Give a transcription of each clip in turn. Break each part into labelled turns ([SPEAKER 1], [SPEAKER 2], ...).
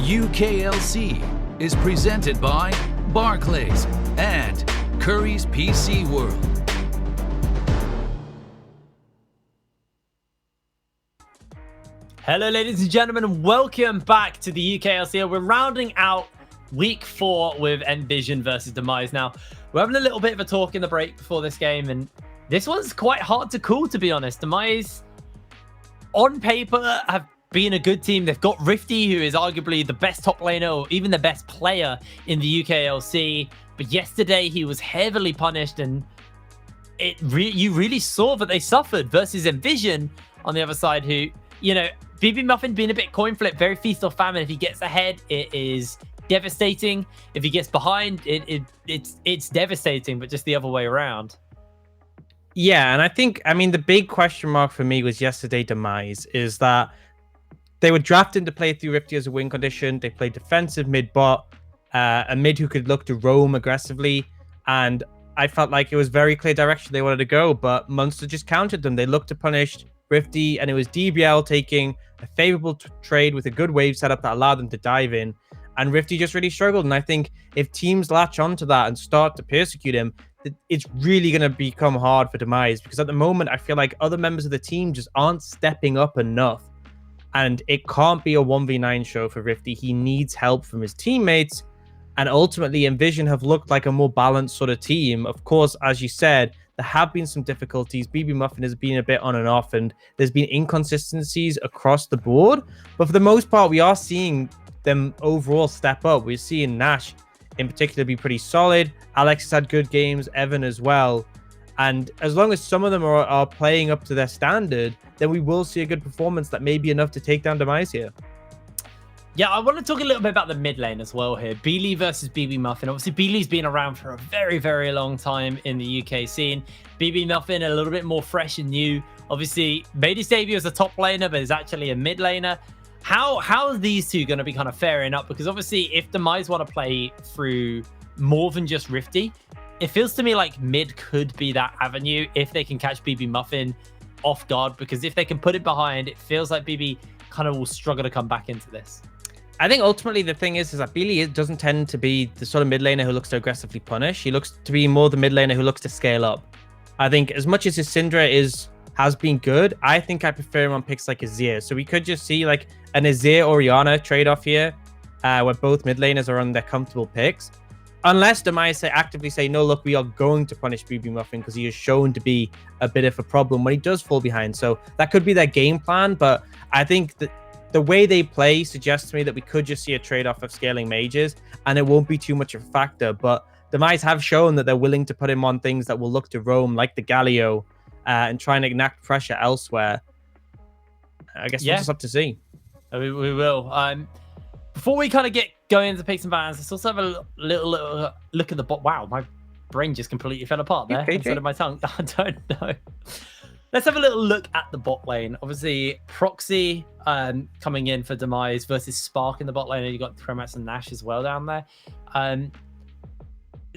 [SPEAKER 1] UKLC is presented by Barclays and Curry's PC World.
[SPEAKER 2] Hello, ladies and gentlemen, and welcome back to the UKLC. We're rounding out week 4 with Nvision versus Demise. Now, we're having a little bit of a talk in the break before this game, and this one's quite hard to call, to be honest. Demise, on paper, have been a good team. They've got Rifty, who is arguably the best top laner, or even the best player in the UKLC. But yesterday, he was heavily punished, and you really saw that they suffered versus Nvision on the other side, who, you know, BB Muffin being a bit coin flip, very feast or famine. If he gets ahead, it is devastating. If he gets behind, it's devastating, but just the other way around.
[SPEAKER 3] Yeah, and I mean, the big question mark for me was yesterday Demise, is that they were drafted to play through Rifty as a win condition. They played defensive mid-bot, a mid who could look to roam aggressively, and I felt like it was very clear direction they wanted to go, but Munster just countered them. They looked to punish Rifty, and it was DBL taking a favorable trade with a good wave setup that allowed them to dive in, and Rifty just really struggled. And I think if teams latch onto that and start to persecute him, it's really going to become hard for Demise, because at the moment I feel like other members of the team just aren't stepping up enough, and it can't be a 1v9 show for Rifty. He needs help from his teammates, and ultimately Nvision have looked like a more balanced sort of team. Of course, as you said, there have been some difficulties. BB Muffin has been a bit on and off, and there's been inconsistencies across the board. But for the most part, we are seeing them overall step up. We're seeing Nash in particular be pretty solid. Alex has had good games, Evan as well. And as long as some of them are playing up to their standard, then we will see a good performance that may be enough to take down Demise here.
[SPEAKER 2] Yeah, I want to talk a little bit about the mid lane as well here. Beely versus BB Muffin. Obviously, Beely's been around for a very, very long time in the UK scene. BB Muffin, a little bit more fresh and new. Obviously, made his debut as a top laner, but is actually a mid laner. How are these two going to be kind of fairing up? Because obviously, if Demise want to play through more than just Rifty, it feels to me like mid could be that avenue if they can catch BB Muffin off guard. Because if they can put it behind, it feels like BB kind of will struggle to come back into this.
[SPEAKER 3] I think ultimately the thing is that Beely doesn't tend to be the sort of mid laner who looks to aggressively punish. He looks to be more the mid laner who looks to scale up. I think as much as his Syndra has been good, I think I prefer him on picks like Azir. So we could just see like an Azir Orianna trade-off here, where both mid laners are on their comfortable picks. Unless Demise actively say, no, look, we are going to punish BB Muffin because he is shown to be a bit of a problem when he does fall behind. So that could be their game plan, but I think that the way they play suggests to me that we could just see a trade-off of scaling mages, and it won't be too much of a factor. But Demise have shown that they're willing to put him on things that will look to roam, like the Galio, and try and enact pressure elsewhere. I guess we'll just have to see.
[SPEAKER 2] We will. Before we kind of get going into picks and bans, let's also have a little look at the bot. Wow, my brain just completely fell apart there instead of my tongue. I don't know. Let's have a little look at the bot lane. Obviously, Proxy coming in for Demise versus Spark in the bot lane. You got Chromax and Nash as well down there.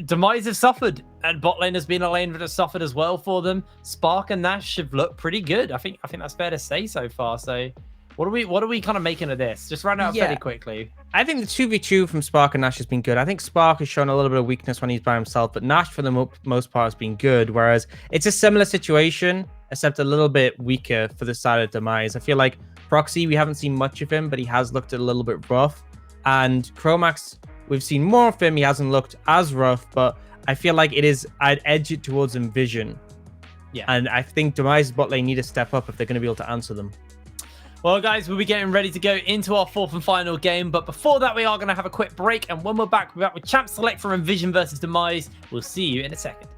[SPEAKER 2] Demise have suffered, and bot lane has been a lane that has suffered as well for them. Spark and Nash have looked pretty good. I think that's fair to say so far. So, what are we kind of making of this? Just run out fairly quickly.
[SPEAKER 3] I think the 2v2 from Spark and Nash has been good. I think Spark has shown a little bit of weakness when he's by himself, but Nash for the most part has been good. Whereas it's a similar situation, except a little bit weaker for the side of Demise. I feel like Proxy, we haven't seen much of him, but he has looked a little bit rough. And Chromax, we've seen more of him. He hasn't looked as rough, but I feel like I'd edge it towards Nvision.
[SPEAKER 2] Yeah.
[SPEAKER 3] And I think Demise's bot lane need to step up if they're going to be able to answer them.
[SPEAKER 2] Well, guys, we'll be getting ready to go into our 4th and final game. But before that, we are going to have a quick break. And when we're back with Champ Select for Nvision versus Demise. We'll see you in a second.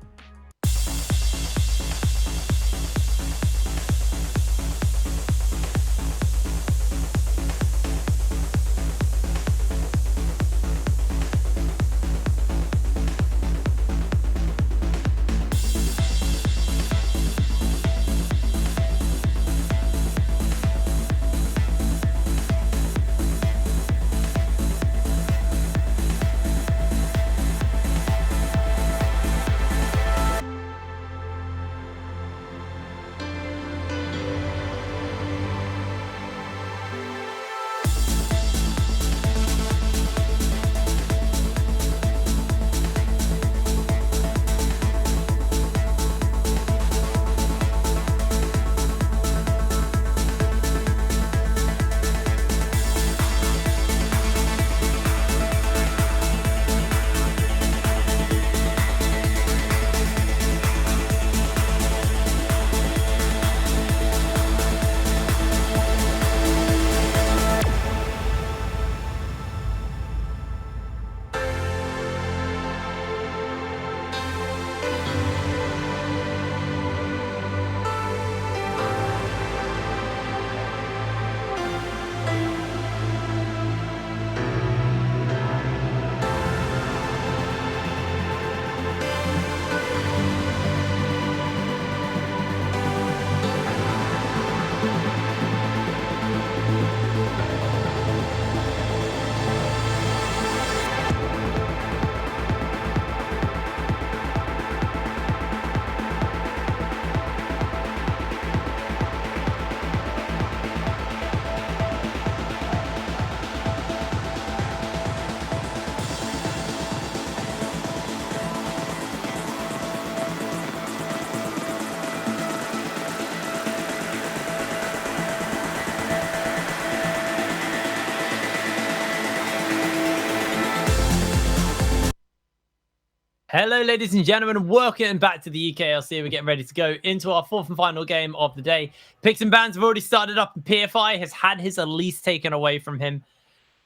[SPEAKER 2] Hello, ladies and gentlemen. Welcome back to the UKLC. We're getting ready to go into our fourth and final game of the day. Picks and bans have already started up, and PFI has had his Elise taken away from him.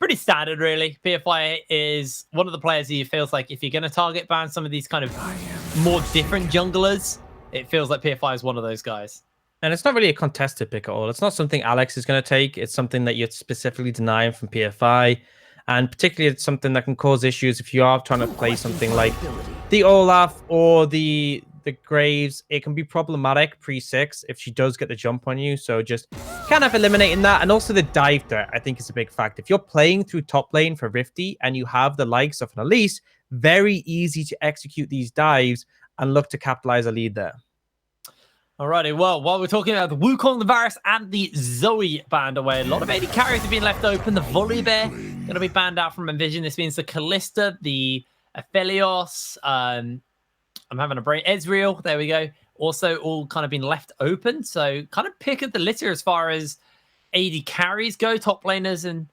[SPEAKER 2] Pretty standard, really. PFI is one of the players who feels like if you're going to target ban some of these kind of more different junglers, it feels like PFI is one of those guys.
[SPEAKER 3] And it's not really a contested pick at all. It's not something Alex is going to take. It's something that you're specifically denying from PFI. And particularly it's something that can cause issues if you are trying to play something like the Olaf or the Graves. It can be problematic pre-6 if she does get the jump on you. So just kind of eliminating that. And also the dive threat, I think, is a big factor. If you're playing through top lane for Rifty and you have the likes of an Elise, very easy to execute these dives and look to capitalize a lead there.
[SPEAKER 2] Alrighty, well, while we're talking about the Wukong, the Varus, and the Zoe banned away, a lot of AD carries have been left open. The Volibear going to be banned out from Nvision. This means the Callista, the Aphelios, I'm having a brain, Ezreal, there we go. Also all kind of been left open. So kind of pick at the litter as far as AD carries go. Top laners and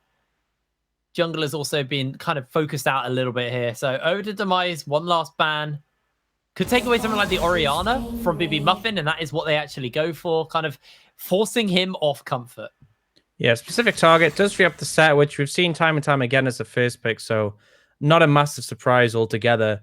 [SPEAKER 2] junglers also been kind of focused out a little bit here. So over to Demise, one last ban. Could take away something like the Orianna from BB Muffin, and that is what they actually go for, kind of forcing him off comfort.
[SPEAKER 3] Yeah, specific target does free up the set, which we've seen time and time again as the first pick, so not a massive surprise altogether.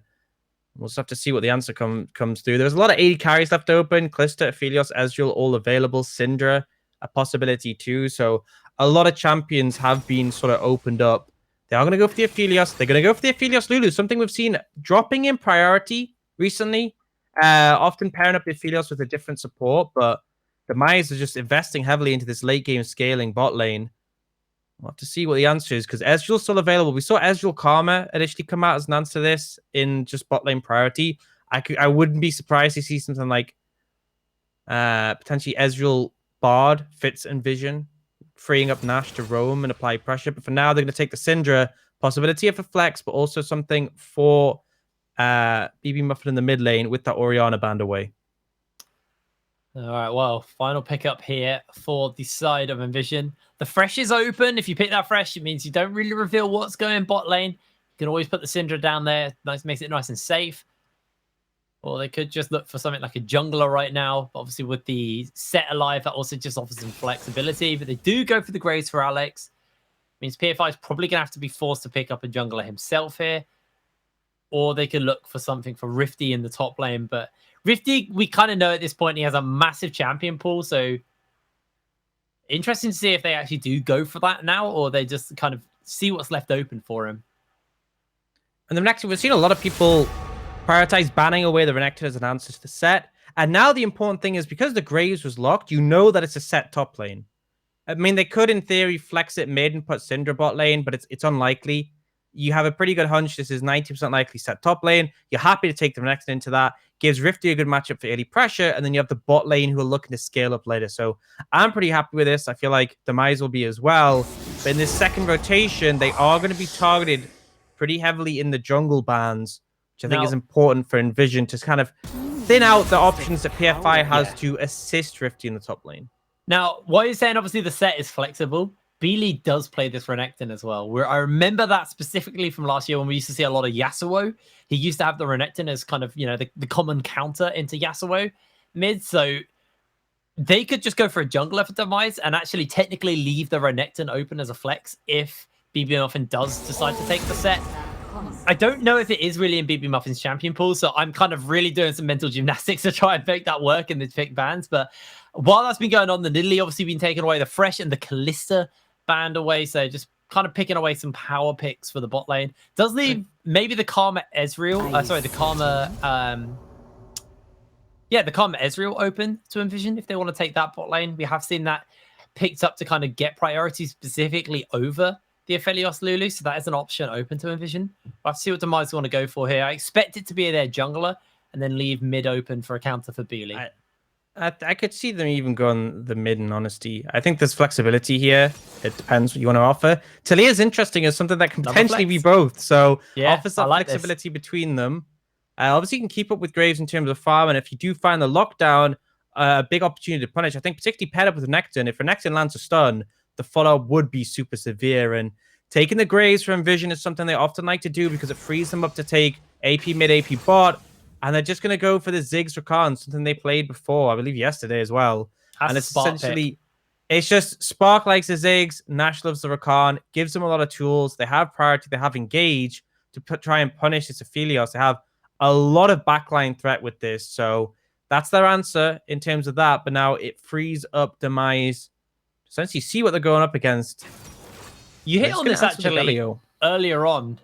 [SPEAKER 3] We'll just have to see what the answer comes through. There's a lot of 80 carries left open. Calista, Aphelios, Ezreal, all available. Syndra, a possibility too. So a lot of champions have been sort of opened up. They are going to go for the Aphelios. They're going to go for the Aphelios Lulu, something we've seen dropping in priority recently, often pairing up the Aphelios with a different support, but the Demise are just investing heavily into this late game scaling bot lane. We'll have to see what the answer is, because Ezreal's still available. We saw Ezreal Karma initially come out as an answer to this in just bot lane priority. I wouldn't be surprised to see something like potentially Ezreal Bard fits Nvision, freeing up Nash to roam and apply pressure. But for now, they're going to take the Syndra, possibility of a flex, but also something for BB Muffin in the mid lane with that Orianna band away.
[SPEAKER 2] All right, well, final pickup here for the side of Nvision. The Fresh is open. If you pick that Fresh, it means you don't really reveal what's going bot lane. You can always put the Syndra down there. Nice, makes it nice and safe. Or they could just look for something like a jungler right now. But obviously, with the set alive, that also just offers some flexibility. But they do go for the Graves for Alex. Means PFI is probably going to have to be forced to pick up a jungler himself here. Or they could look for something for Rifty in the top lane. But Rifty, we kind of know at this point he has a massive champion pool. So interesting to see if they actually do go for that now, or they just kind of see what's left open for him.
[SPEAKER 3] And the Renekton, we've seen a lot of people prioritize banning away the Renekton as an answer to the set. And now the important thing is, because the Graves was locked, you know that it's a set top lane. I mean, they could, in theory, flex it mid and put Syndra bot lane, but it's unlikely. You have a pretty good hunch this is 90% likely set top lane. You're happy to take the Renekton into that. Gives Rifty a good matchup for early pressure, and then you have the bot lane who are looking to scale up later. So I'm pretty happy with this. I feel like Demise will be as well. But in this second rotation, they are going to be targeted pretty heavily in the jungle bans, which I think is important for Nvision to kind of thin out the options that PFI has to assist Rifty in the top lane.
[SPEAKER 2] Now, what you're saying, obviously the set is flexible. Beely does play this Renekton as well. I remember that specifically from last year when we used to see a lot of Yasuo. He used to have the Renekton as kind of, you know, the common counter into Yasuo mid. So they could just go for a jungler for Demise and actually technically leave the Renekton open as a flex if BB Muffin does decide to take the set. I don't know if it is really in BB Muffin's champion pool, so I'm kind of really doing some mental gymnastics to try and make that work in the pick bans. But while that's been going on, the Nidalee obviously been taken away, the Fresh and the Callista banned away, so just kind of picking away some power picks for the bot lane. Does leave maybe the Karma Ezreal, the Karma, the Karma Ezreal open to Nvision if they want to take that bot lane. We have seen that picked up to kind of get priority specifically over the Aphelios Lulu, so that is an option open to Nvision. We'll have to see what Demise want to go for here. I expect it to be their jungler and then leave mid open for a counter for Beely.
[SPEAKER 3] I could see them even going the mid in honesty. I think there's flexibility here. It depends what you want to offer. Talia is interesting as something that can potentially be both. So offers that flexibility between them. Obviously, you can keep up with Graves in terms of farm. And if you do find the lockdown, a big opportunity to punish, I think particularly paired up with Renekton. If Renekton lands a stun, the follow-up would be super severe. And taking the Graves from Nvision is something they often like to do because it frees them up to take AP mid, AP bot, and they're just going to go for the Ziggs Rakan, something they played before, I believe yesterday as well.
[SPEAKER 2] That's
[SPEAKER 3] And
[SPEAKER 2] a
[SPEAKER 3] it's
[SPEAKER 2] Spark
[SPEAKER 3] essentially,
[SPEAKER 2] pick.
[SPEAKER 3] it's just Spark likes the Ziggs, Nash loves the Rakan, gives them a lot of tools. They have priority, they have engage to try and punish its Aphelios. They have a lot of backline threat with this. So that's their answer in terms of that. But now it frees up Demise. Essentially, see what they're going up against.
[SPEAKER 2] You hit
[SPEAKER 3] They're just
[SPEAKER 2] on
[SPEAKER 3] gonna
[SPEAKER 2] this
[SPEAKER 3] answer the
[SPEAKER 2] actually
[SPEAKER 3] Galio.
[SPEAKER 2] earlier on,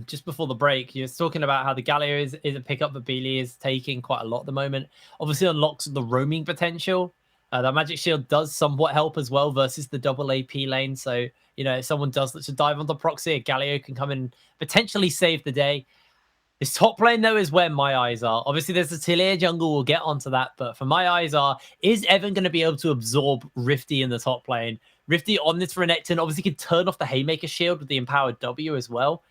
[SPEAKER 2] just before the break. You're talking about how the Galio is a pickup that Beely is taking quite a lot at the moment. Obviously unlocks the roaming potential. That Magic Shield does somewhat help as well versus the double AP lane. So, you know, if someone does look to dive on the proxy, a Galio can come in and potentially save the day. This top lane, though, is where my eyes are. Obviously, there's a Tilea jungle. We'll get onto that. But for my eyes is Evan going to be able to absorb Rifty in the top lane? Rifty on this Renekton obviously can turn off the Haymaker shield with the empowered W as well.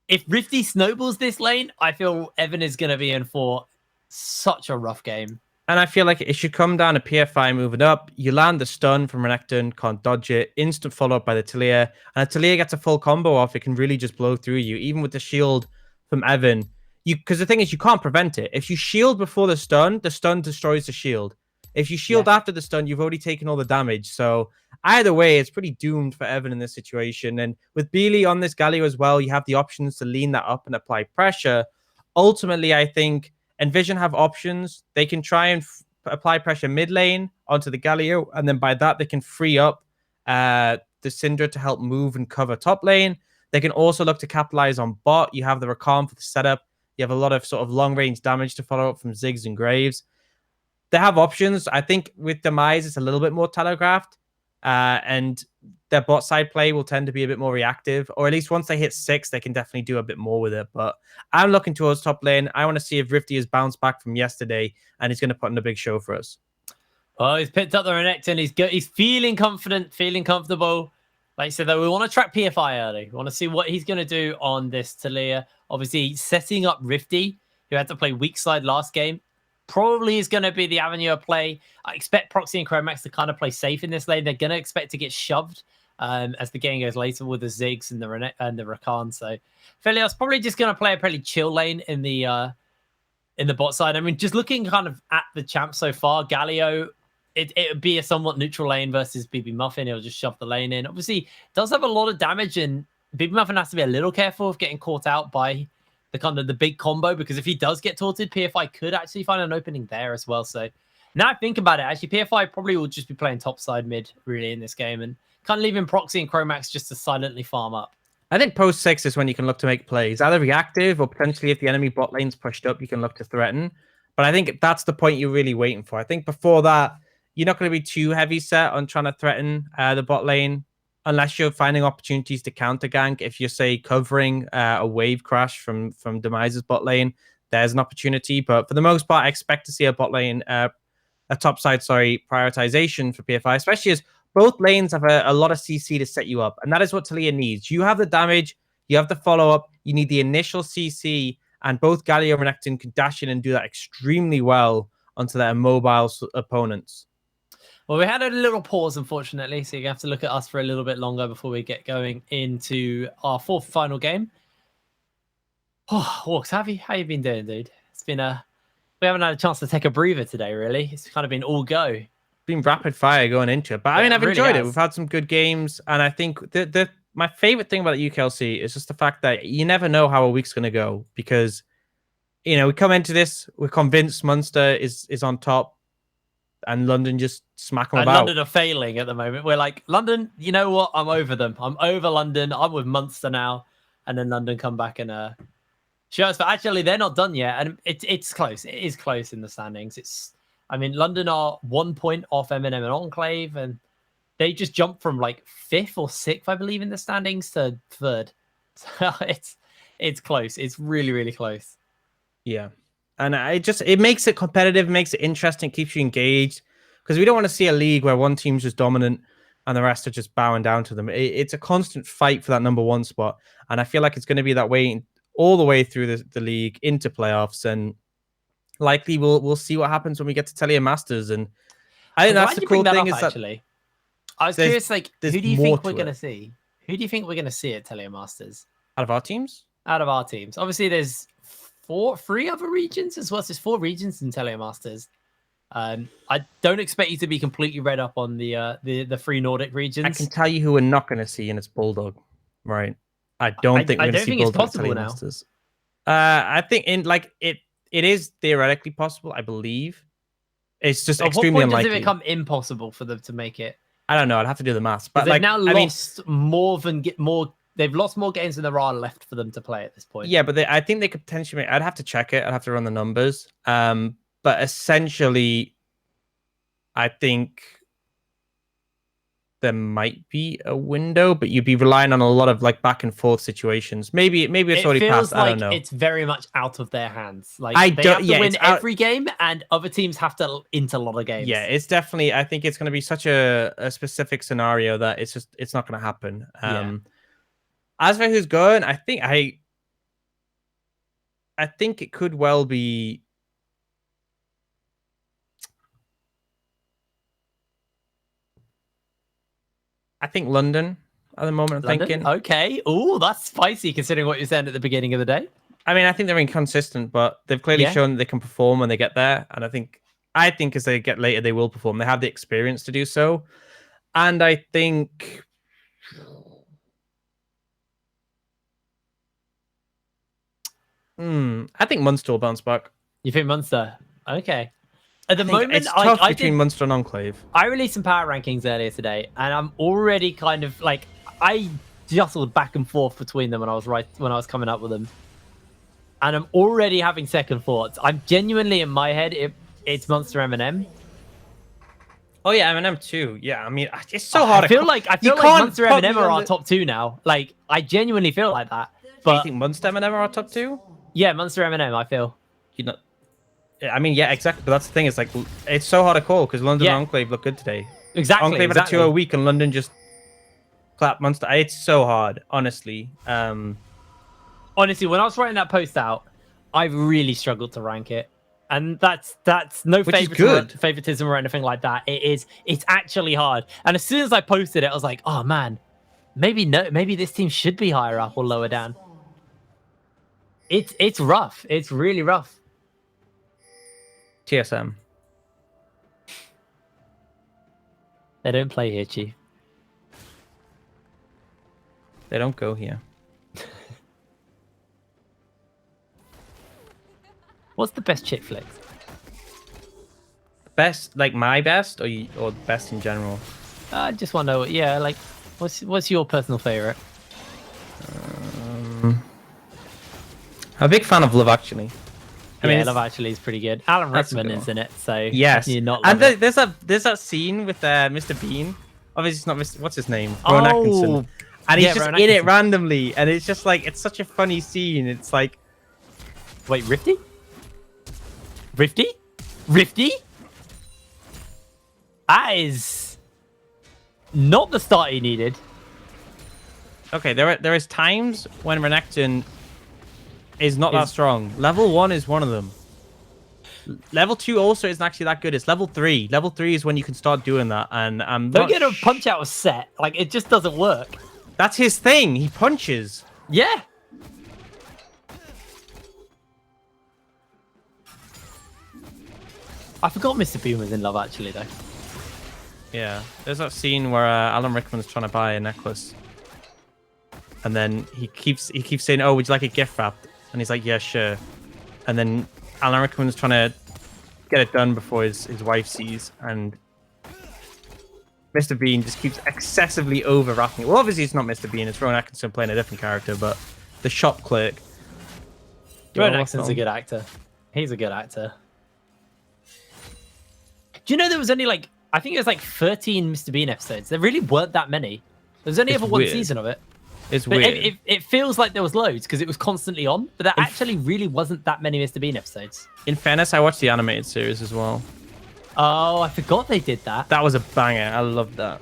[SPEAKER 2] If Rifty snowballs this lane, I feel Evan is going to be in for such a rough game.
[SPEAKER 3] And I feel like it should come down to PFI moving up. You land the stun from Renekton, can't dodge it. Instant follow up by the Taliyah. And the Taliyah gets a full combo off. It can really just blow through you, even with the shield from Evan. Because the thing is, you can't prevent it. If you shield before the stun destroys the shield. If you shield after the stun, you've already taken all the damage. So either way, it's pretty doomed for Evan in this situation. And with Beely on this Galio as well, you have the options to lean that up and apply pressure. Ultimately, I think Nvision have options. They can try and apply pressure mid lane onto the Galio, and then by that, they can free up the Syndra to help move and cover top lane. They can also look to capitalize on bot. You have the Rakan for the setup. You have a lot of sort of long-range damage to follow up from Ziggs and Graves. They have options. I think with Demise, it's a little bit more telegraphed. And their bot side play will tend to be a bit more reactive, or at least once they hit 6, they can definitely do a bit more with it. But I'm looking towards top lane. I want to see if Rifty has bounced back from yesterday and he's going to put in a big show for us.
[SPEAKER 2] Well, he's picked up the Renekton. He's feeling confident, feeling comfortable. Like I said, though, we want to track PFI early. We want to see what he's going to do on this Taliyah. Obviously, setting up Rifty, who had to play weak side last game, probably is going to be the avenue of play. I expect Proxy and Chromax to kind of play safe in this lane. They're going to expect to get shoved as the game goes later with the Ziggs and the Rakan. So Felios probably just going to play a pretty chill lane in the bot side. I mean, just looking kind of at the champ so far, Galio, it would be a somewhat neutral lane versus BB Muffin. He'll just shove the lane in. Obviously, it does have a lot of damage, and BB Muffin has to be a little careful of getting caught out by the kind of the big combo, because if he does get taunted, PFI could actually find an opening there as well. So now I think about it, actually, PFI probably will just be playing topside mid really in this game and kind of leaving Proxy and Chromax just to silently farm up.
[SPEAKER 3] I think post 6 is when you can look to make plays, either reactive or potentially if the enemy bot lane's pushed up, you can look to threaten. But I think that's the point you're really waiting for. I think before that, you're not going to be too heavy set on trying to threaten the bot lane, unless you're finding opportunities to counter gank. If you're, say, covering a wave crash from Demise's bot lane, there's an opportunity. But for the most part, I expect to see a bot lane, a topside, prioritization for PFI, especially as both lanes have a lot of CC to set you up. And that is what Taliyah needs. You have the damage, you have the follow-up, you need the initial CC, and both Galio and Renekton can dash in and do that extremely well onto their mobile opponents.
[SPEAKER 2] Well, we had a little pause, unfortunately, so you have to look at us for a little bit longer before we get going into our fourth final game. Oh, Walks, how you been doing, dude? It's been we haven't had a chance to take a breather today, really. It's kind of been all go.
[SPEAKER 3] Been rapid fire going into it, but I mean, I've
[SPEAKER 2] really
[SPEAKER 3] enjoyed
[SPEAKER 2] has.
[SPEAKER 3] it. We've had some good games, and I think my favorite thing about the UKLC is just the fact that you never know how a week's going to go, because we come into this, we're convinced Munster is on top, and London just smack them about.
[SPEAKER 2] London are failing at the moment. We're like, London, you know what? I'm over them. I'm over London. I'm with Munster now. And then London come back and show us. But actually, they're not done yet. And it's close. It is close in the standings. London are 1 point off Eminem and Enclave. And they just jumped from like 5th or 6th, I believe, in the standings to 3rd. So it's close. It's really, really close.
[SPEAKER 3] Yeah. And it makes it competitive, makes it interesting, keeps you engaged, because we don't want to see a league where one team's just dominant and the rest are just bowing down to them. It's a constant fight for that number 1 spot, and I feel like it's going to be that way all the way through the league into playoffs, and likely we'll see what happens when we get to Telea Masters. And I think that's the cool thing.
[SPEAKER 2] Actually, I was curious, like, who do you think we're going to see? Who do you think we're going to see at Telea Masters?
[SPEAKER 3] Out of our teams?
[SPEAKER 2] out of our teams. Obviously, there's three other regions as well. So there's 4 regions in Telemasters. I don't expect you to be completely read up on the 3 Nordic regions.
[SPEAKER 3] I can tell you who we're not going to see, and it's Bulldog, right? I don't think we're going to see Bulldog
[SPEAKER 2] it's possible
[SPEAKER 3] Telemasters. I think it is theoretically possible. I believe it's just extremely
[SPEAKER 2] unlikely.
[SPEAKER 3] Does
[SPEAKER 2] it become impossible for them to make it?
[SPEAKER 3] I don't know. I'd have to do the maths. But
[SPEAKER 2] they've now lost more than more. They've lost more games than there are left for them to play at this point.
[SPEAKER 3] Yeah, but I think they could potentially. I'd have to check it. I'd have to run the numbers. But essentially, I think there might be a window, but you'd be relying on a lot of like back and forth situations. Maybe it's already passed. I don't know.
[SPEAKER 2] It's very much out of their hands. Like
[SPEAKER 3] they have
[SPEAKER 2] to win every game, and other teams have to into a lot of games.
[SPEAKER 3] Yeah, it's definitely. I think it's going to be such a specific scenario that it's not going to happen. As for who's going, I think it could well be. I think London at the moment. I'm thinking.
[SPEAKER 2] Okay. Oh, that's spicy considering what you said at the beginning of the day.
[SPEAKER 3] I mean, I think they're inconsistent, but they've clearly shown that they can perform when they get there. And I think as they get later, they will perform. They have the experience to do so. And I think. I think Munster will bounce back.
[SPEAKER 2] You think Munster? Okay. At the moment,
[SPEAKER 3] it's tough between Munster and Enclave.
[SPEAKER 2] I released some power rankings earlier today, and I'm already kind of like I jostled back and forth between them when I was coming up with them, and I'm already having second thoughts. I'm genuinely in my head it's Munster M&M.
[SPEAKER 3] Oh yeah, M&M too. Yeah, I mean it's so hard.
[SPEAKER 2] I feel like Munster M&M are our top 2 now. Like I genuinely feel like that. But
[SPEAKER 3] do you think Munster M&M are our top 2?
[SPEAKER 2] Yeah, Munster M&M. I feel.
[SPEAKER 3] I mean, yeah, exactly. But that's the thing. It's like it's so hard to call because London and Enclave look good today.
[SPEAKER 2] Exactly.
[SPEAKER 3] Enclave had a 2-0 week, and London just clapped Munster. It's so hard, honestly.
[SPEAKER 2] Honestly, when I was writing that post out, I really struggled to rank it, and that's no favoritism or anything like that. It's actually hard. And as soon as I posted it, I was like, oh man, maybe this team should be higher up or lower down. It's rough. It's really rough.
[SPEAKER 3] TSM.
[SPEAKER 2] They don't play here, Chief.
[SPEAKER 3] They don't go here.
[SPEAKER 2] What's the best chick flick?
[SPEAKER 3] Best, like my best, or best in general?
[SPEAKER 2] I just want to know. Yeah, like, what's your personal favorite?
[SPEAKER 3] I'm a big fan of Love Actually.
[SPEAKER 2] I mean, Love Actually is pretty good. Alan Rickman is in it, so
[SPEAKER 3] yes.
[SPEAKER 2] you're not.
[SPEAKER 3] And there's that scene with Mr. Bean. Obviously, it's not Mr. What's his name? Rowan Atkinson. And he's just in it randomly, and it's just like it's such a funny scene. It's like,
[SPEAKER 2] wait, Rifty? That is not the start he needed.
[SPEAKER 3] Okay, there is times when Renekton is not that strong. Level 1 is one of them. Level 2 also isn't actually that good. It's level 3. Level 3 is when you can start doing that. And
[SPEAKER 2] don't get a punch out of set. Like it just doesn't work.
[SPEAKER 3] That's his thing. He punches.
[SPEAKER 2] Yeah. I forgot Mr. Bean was in Love Actually though.
[SPEAKER 3] Yeah, there's that scene where Alan Rickman's trying to buy a necklace, and then he keeps saying, "Oh, would you like a gift wrap?" And he's like, "Yeah, sure." And then Alan Rickman's trying to get it done before his wife sees, and Mr. Bean just keeps excessively over-wrapping it. Well, obviously it's not Mr. Bean, it's Rowan Atkinson playing a different character, but the shop clerk.
[SPEAKER 2] Rowan Atkinson's a good actor. He's a good actor. Do you know there was only like, I think it was like 13 Mr. Bean episodes. There really weren't that many. There's only ever one season of it.
[SPEAKER 3] It's
[SPEAKER 2] but
[SPEAKER 3] weird.
[SPEAKER 2] It feels like there was loads because it was constantly on, but there actually really wasn't that many Mr. Bean episodes.
[SPEAKER 3] In fairness, I watched the animated series as well.
[SPEAKER 2] Oh, I forgot they did that.
[SPEAKER 3] That was a banger. I loved that.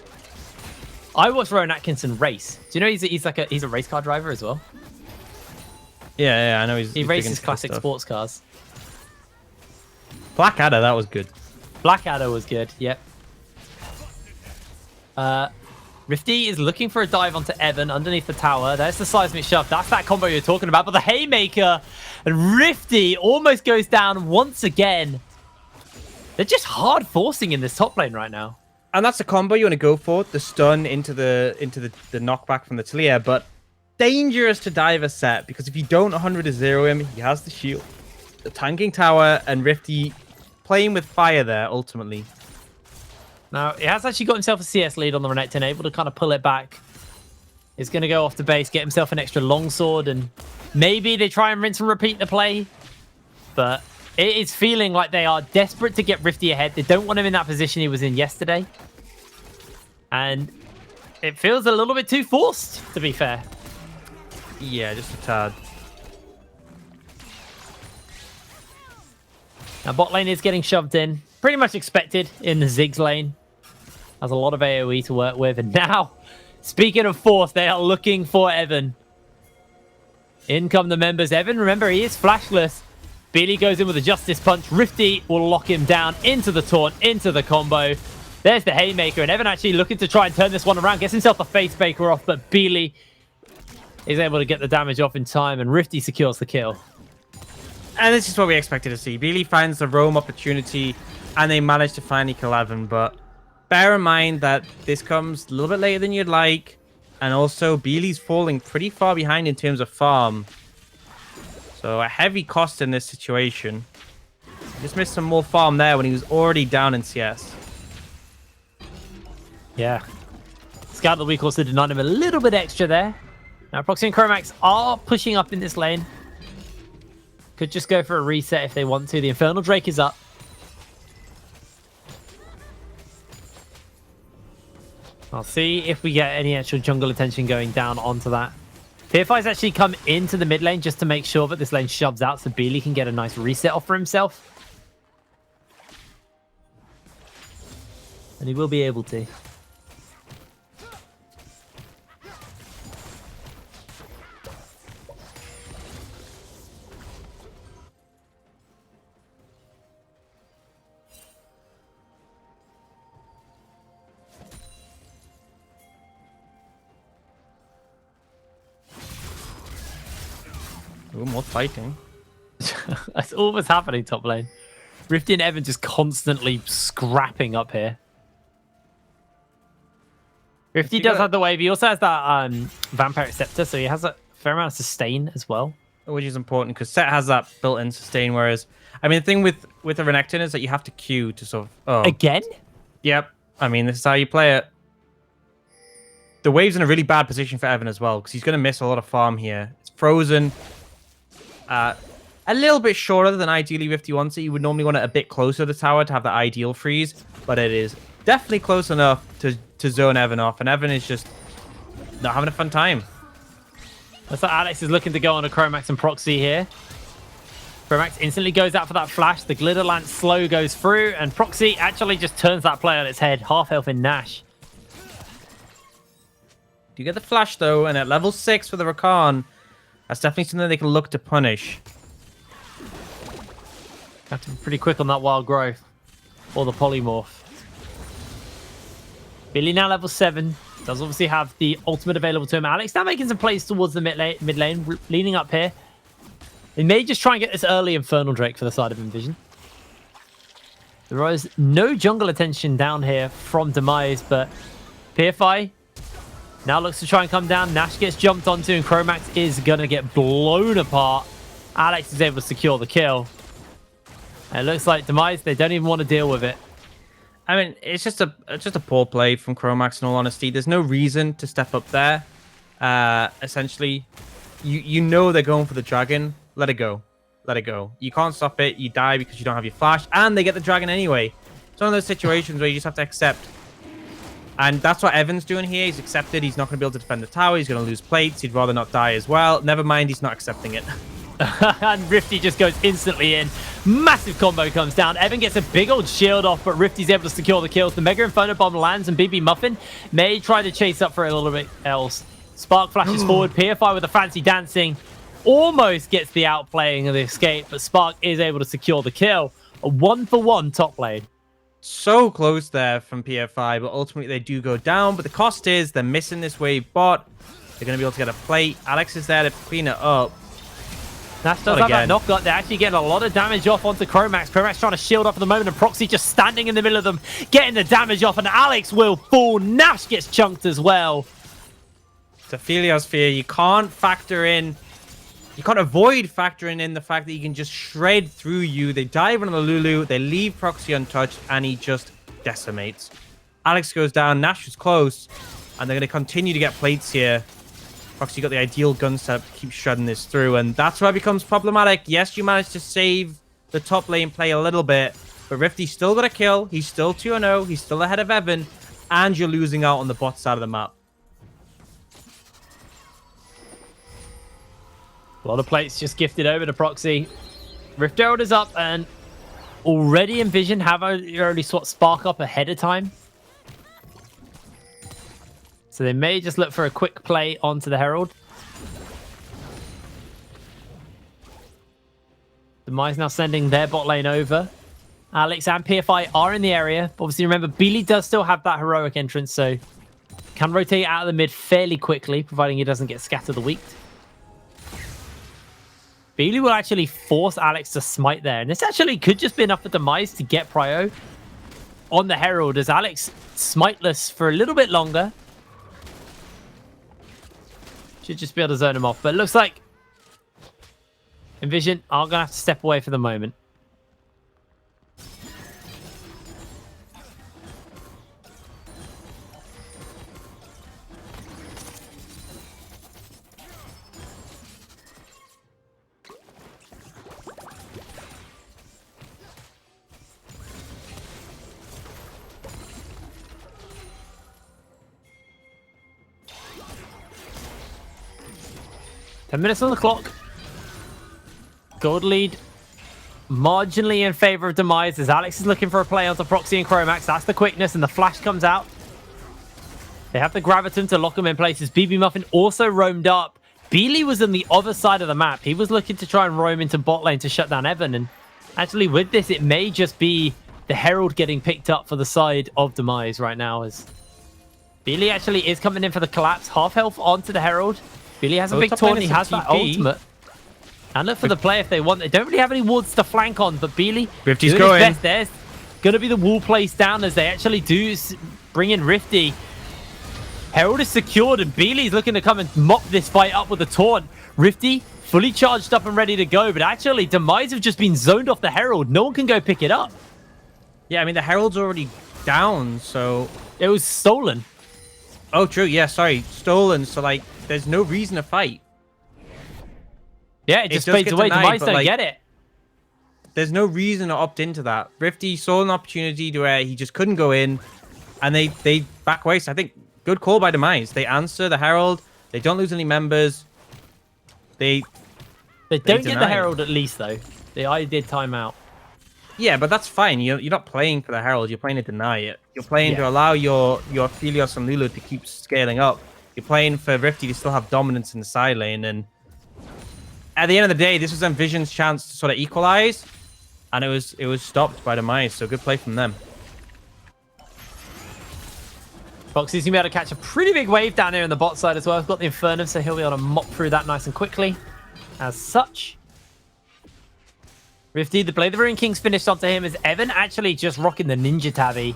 [SPEAKER 2] I watched Rowan Atkinson race. Do you know he's a race car driver as well?
[SPEAKER 3] Yeah, I know
[SPEAKER 2] he races classic sports cars.
[SPEAKER 3] Blackadder, that was good.
[SPEAKER 2] Blackadder was good. Yep. Rifty is looking for a dive onto Evan underneath the tower. There's the seismic shove. That's that combo you're talking about. But the haymaker and Rifty almost goes down once again. They're just hard forcing in this top lane right now.
[SPEAKER 3] And that's a combo you want to go for, the stun into the knockback from the Talia, but dangerous to dive a set, because if you don't 100-0 him, he has the shield, the tanking tower, and Rifty playing with fire there, ultimately.
[SPEAKER 2] Now, he has actually got himself a CS lead on the Renekton, able to kind of pull it back. He's going to go off the base, get himself an extra longsword, and maybe they try and rinse and repeat the play. But it is feeling like they are desperate to get Rifty ahead. They don't want him in that position he was in yesterday. And it feels a little bit too forced, to be fair.
[SPEAKER 3] Yeah, just a tad.
[SPEAKER 2] Now, bot lane is getting shoved in. Pretty much expected in the Ziggs lane. Has a lot of AoE to work with. And now, speaking of force, they are looking for Evan. In come the members. Evan, remember, he is flashless. Beely goes in with a Justice Punch. Rifty will lock him down into the taunt, into the combo. There's the haymaker. And Evan actually looking to try and turn this one around. Gets himself a face baker off, but Beely is able to get the damage off in time. And Rifty secures the kill.
[SPEAKER 3] And this is what we expected to see. Beely finds the roam opportunity, and they manage to finally kill Evan. But bear in mind that this comes a little bit later than you'd like. And also, Beely's falling pretty far behind in terms of farm. So a heavy cost in this situation. Just missed some more farm there when he was already down in CS.
[SPEAKER 2] Yeah. Scout of the Week also denied him a little bit extra there. Now, Proxy and Chromax are pushing up in this lane. Could just go for a reset if they want to. The Infernal Drake is up. I'll see if we get any actual jungle attention going down onto that. PFI's actually come into the mid lane just to make sure that this lane shoves out so Beely can get a nice reset off for himself. And he will be able to.
[SPEAKER 3] Ooh, more fighting.
[SPEAKER 2] That's all that's happening top lane. Rifty and Evan just constantly scrapping up here. Rifty does have the wave. He also has that Vampire Scepter, so he has a fair amount of sustain as well.
[SPEAKER 3] Which is important, because Set has that built-in sustain, whereas... I mean, the thing with the Renekton is that you have to queue to sort of... Oh.
[SPEAKER 2] Again?
[SPEAKER 3] Yep. I mean, this is how you play it. The wave's in a really bad position for Evan as well, because he's going to miss a lot of farm here. It's frozen. A little bit shorter than ideally Rifty wants it. You would normally want it a bit closer to the tower to have the ideal freeze, but it is definitely close enough to zone Evan off, and Evan is just not having a fun time.
[SPEAKER 2] Looks like Alex is looking to go on a Chromax and Proxy here. Chromax instantly goes out for that flash. The Glitter Lance slow goes through, and Proxy actually just turns that play on its head. Half health in Nash.
[SPEAKER 3] You get the flash, though, and at level 6 for the Rakan, that's definitely something they can look to punish.
[SPEAKER 2] Have to be pretty quick on that wild growth. Or the polymorph. Billy now level 7. Does obviously have the ultimate available to him. Alex now making some plays towards the mid lane, leaning up here. They may just try and get this early Infernal Drake for the side of Nvision. There is no jungle attention down here from Demise, but PFI now looks to try and come down. Nash gets jumped onto, and Chromax is going to get blown apart. Alex is able to secure the kill. And it looks like Demise, they don't even want to deal with it.
[SPEAKER 3] I mean, it's just a poor play from Chromax, in all honesty. There's no reason to step up there. Essentially, you know they're going for the dragon. Let it go. Let it go. You can't stop it. You die because you don't have your flash, and they get the dragon anyway. It's one of those situations where you just have to accept. And that's what Evan's doing here. He's accepted. He's not going to be able to defend the tower. He's going to lose plates. He'd rather not die as well. Never mind, he's not accepting it.
[SPEAKER 2] And Rifty just goes instantly in. Massive combo comes down. Evan gets a big old shield off, but Rifty's able to secure the kills. The Mega Inferno Bomb lands, and BB Muffin may try to chase up for a little bit else. Spark flashes forward. PFI with a fancy dancing. Almost gets the outplaying of the escape, but Spark is able to secure the kill. A 1-for-1 top lane.
[SPEAKER 3] so close there from PFI, but ultimately they do go down. But the cost is they're missing this wave bot. They're going to be able to get a plate. Alex is there to clean it up.
[SPEAKER 2] Nash does have that knock gun. They're actually getting a lot of damage off onto Chromax. Chromax trying to shield up for the moment, and Proxy just standing in the middle of them, getting the damage off, and Alex will fall. Nash gets chunked as well.
[SPEAKER 3] It's a Feliosphere. You can't factor in... You can't avoid factoring in the fact that he can just shred through you. They dive on the Lulu. They leave Proxy untouched, and he just decimates. Alex goes down. Nash is close, and they're going to continue to get plates here. Proxy got the ideal gun setup to keep shredding this through, and that's where it becomes problematic. Yes, you managed to save the top lane play a little bit, but Rifty's still got a kill. He's still 2-0. He's still ahead of Evan, and you're losing out on the bot side of the map.
[SPEAKER 2] A lot of plates just gifted over to Proxy. Rift Herald is up, and already Nvision have already swapped Spark up ahead of time. So they may just look for a quick play onto the Herald. Demise now sending their bot lane over. Alex and PFI are in the area. Obviously, remember, Beely does still have that heroic entrance, so can rotate out of the mid fairly quickly, providing he doesn't get scattered the weak. Beely will actually force Alex to smite there. And this actually could just be enough for Demise to get prio on the Herald, as Alex smiteless for a little bit longer. Should just be able to zone him off. But it looks like Nvision are going to have to step away for the moment. Minutes on the clock. Gold lead marginally in favor of Demise, as Alex is looking for a play onto Proxy and Chromax. That's the quickness, and the flash comes out. They have the Graviton to lock them in places. BB Muffin also roamed up. Beely was on the other side of the map. He was looking to try and roam into bot lane to shut down Evan. And actually with this, it may just be the Herald getting picked up for the side of Demise right now, as Beely actually is coming in for the collapse. Half health onto the Herald. Beely has a big taunt. He has that ultimate. And look for the play if they want. They don't really have any wards to flank on, but Beely
[SPEAKER 3] Rifty's going.
[SPEAKER 2] Best. There's going to be the wall placed down, as they actually do bring in Rifty. Herald is secured, and Beely's looking to come and mop this fight up with a taunt. Rifty fully charged up and ready to go, but actually Demise have just been zoned off the Herald. No one can go pick it up.
[SPEAKER 3] Yeah, I mean, the Herald's already down, so...
[SPEAKER 2] It was stolen.
[SPEAKER 3] Oh, true. Yeah, sorry. Stolen, so, like, there's no reason to fight.
[SPEAKER 2] Yeah, it just fades away. Demise don't get it.
[SPEAKER 3] There's no reason to opt into that. Rifty saw an opportunity to where he just couldn't go in, and they back away. So I think good call by Demise. They answer the Herald. They don't lose any members. They
[SPEAKER 2] don't get the Herald at least, though. I did time out.
[SPEAKER 3] Yeah, but that's fine. You're not playing for the Herald. You're playing to deny it. You're playing to allow your Helios and Lulu to keep scaling up. You're playing for Rifty to still have dominance in the side lane. And at the end of the day, this was Nvision's chance to sort of equalize. And it was stopped by Demise. So good play from them.
[SPEAKER 2] Foxy's going to be able to catch a pretty big wave down here on the bot side as well. I've got the Infernum, so he'll be able to mop through that nice and quickly. As such, Rifty, the Blade of the Ruined King's finished onto him, as Evan actually just rocking the Ninja Tabby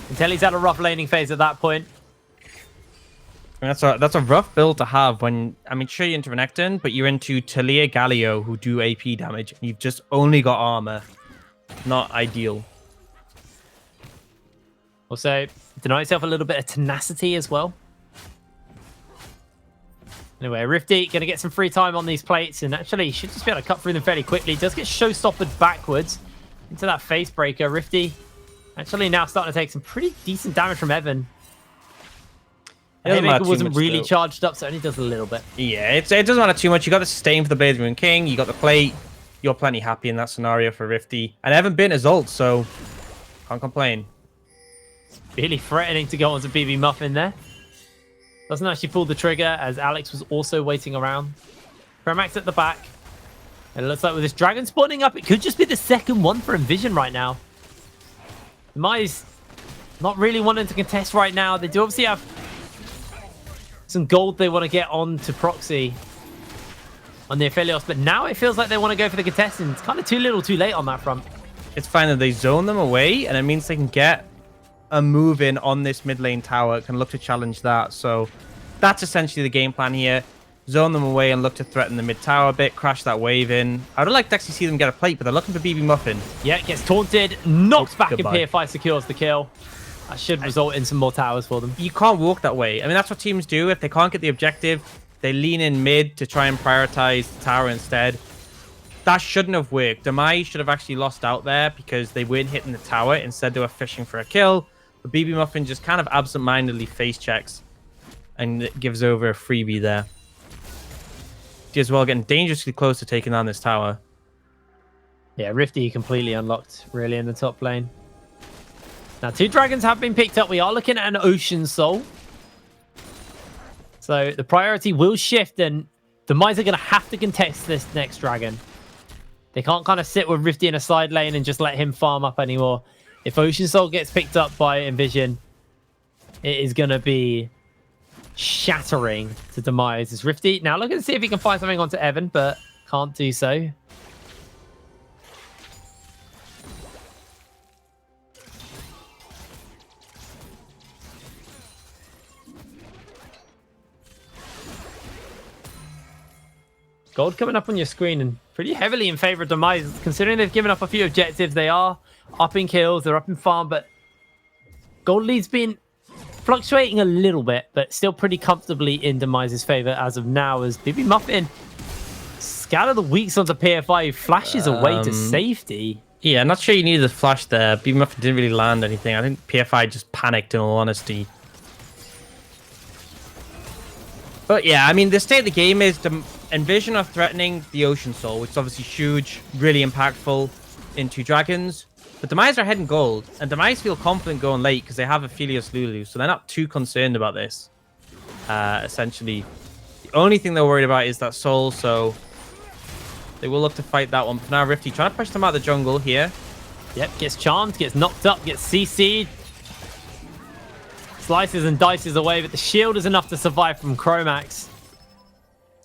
[SPEAKER 2] until he's had a rough laning phase at that point.
[SPEAKER 3] That's a rough build to have when, I mean, sure, you're into Renekton, but you're into Talia Galio, who do AP damage, and you've just only got armor. Not ideal.
[SPEAKER 2] Also, deny yourself a little bit of tenacity as well. Anyway, Rifty going to get some free time on these plates, and actually he should just be able to cut through them fairly quickly. He does get showstoppered backwards into that face breaker. Rifty actually now starting to take some pretty decent damage from Evan. Haymaker wasn't really charged up, so it only does a little bit.
[SPEAKER 3] Yeah, it doesn't matter too much. You got the sustain for the Blade of the Ruined King. You got the plate. You're plenty happy in that scenario for Rifty. And Evan been his ult, so can't complain.
[SPEAKER 2] Really threatening to go onto BB Muffin there. Doesn't actually pull the trigger, as Alex was also waiting around. Chromax at the back. And it looks like with this dragon spawning up, it could just be the second one for Nvision right now. Demise not really wanting to contest right now. They do obviously have some gold they want to get on to Proxy on the Aphelios, but now it feels like they want to go for the contest, and it's kind of too little too late on that front.
[SPEAKER 3] It's fine that they zone them away, and it means they can get a move in on this mid lane tower, can look to challenge that. So that's essentially the game plan here. Zone them away and look to threaten the mid tower a bit, crash that wave in. I would like to actually see them get a plate, but they're looking for BB Muffin.
[SPEAKER 2] Yeah, gets taunted, knocks back
[SPEAKER 3] goodbye.
[SPEAKER 2] in PFI, secures the kill. That should result in some more towers for them.
[SPEAKER 3] You can't walk that way. I mean, that's what teams do. If they can't get the objective, they lean in mid to try and prioritize the tower instead. That shouldn't have worked. Demise should have actually lost out there because they weren't hitting the tower. Instead, they were fishing for a kill. But BB Muffin just kind of absent-mindedly face checks and gives over a freebie there. As well, getting dangerously close to taking down this tower.
[SPEAKER 2] Yeah, Rifty completely unlocked, really, in the top lane. Now, 2 dragons have been picked up. We are looking at an Ocean Soul. So the priority will shift, and Demise are going to have to contest this next dragon. They can't kind of sit with Rifty in a side lane and just let him farm up anymore. If Ocean Soul gets picked up by Nvision, it is going to be shattering to Demise. It's Rifty now looking to see if he can find something onto Evan, but can't do so. Gold coming up on your screen and pretty heavily in favor of Demise. Considering they've given up a few objectives, they are up in kills, they're up in farm, but gold lead's been fluctuating a little bit, but still pretty comfortably in Demise's favor as of now, as BB Muffin scatter the weaks onto PFI, who flashes away to safety.
[SPEAKER 3] Yeah, I'm not sure you needed the flash there. BB Muffin didn't really land anything. I think PFI just panicked, in all honesty. But yeah, I mean, the state of the game is Nvision are threatening the Ocean Soul, which is obviously huge, really impactful into dragons. But Demise are heading gold, and Demise feel confident going late because they have Aphelios Lulu, so they're not too concerned about this. Essentially, the only thing they're worried about is that soul, so they will look to fight that one. But now Rifty trying to push them out of the jungle here.
[SPEAKER 2] Yep, gets charmed, gets knocked up, gets CC'd. Slices and dices away, but the shield is enough to survive from Chromax.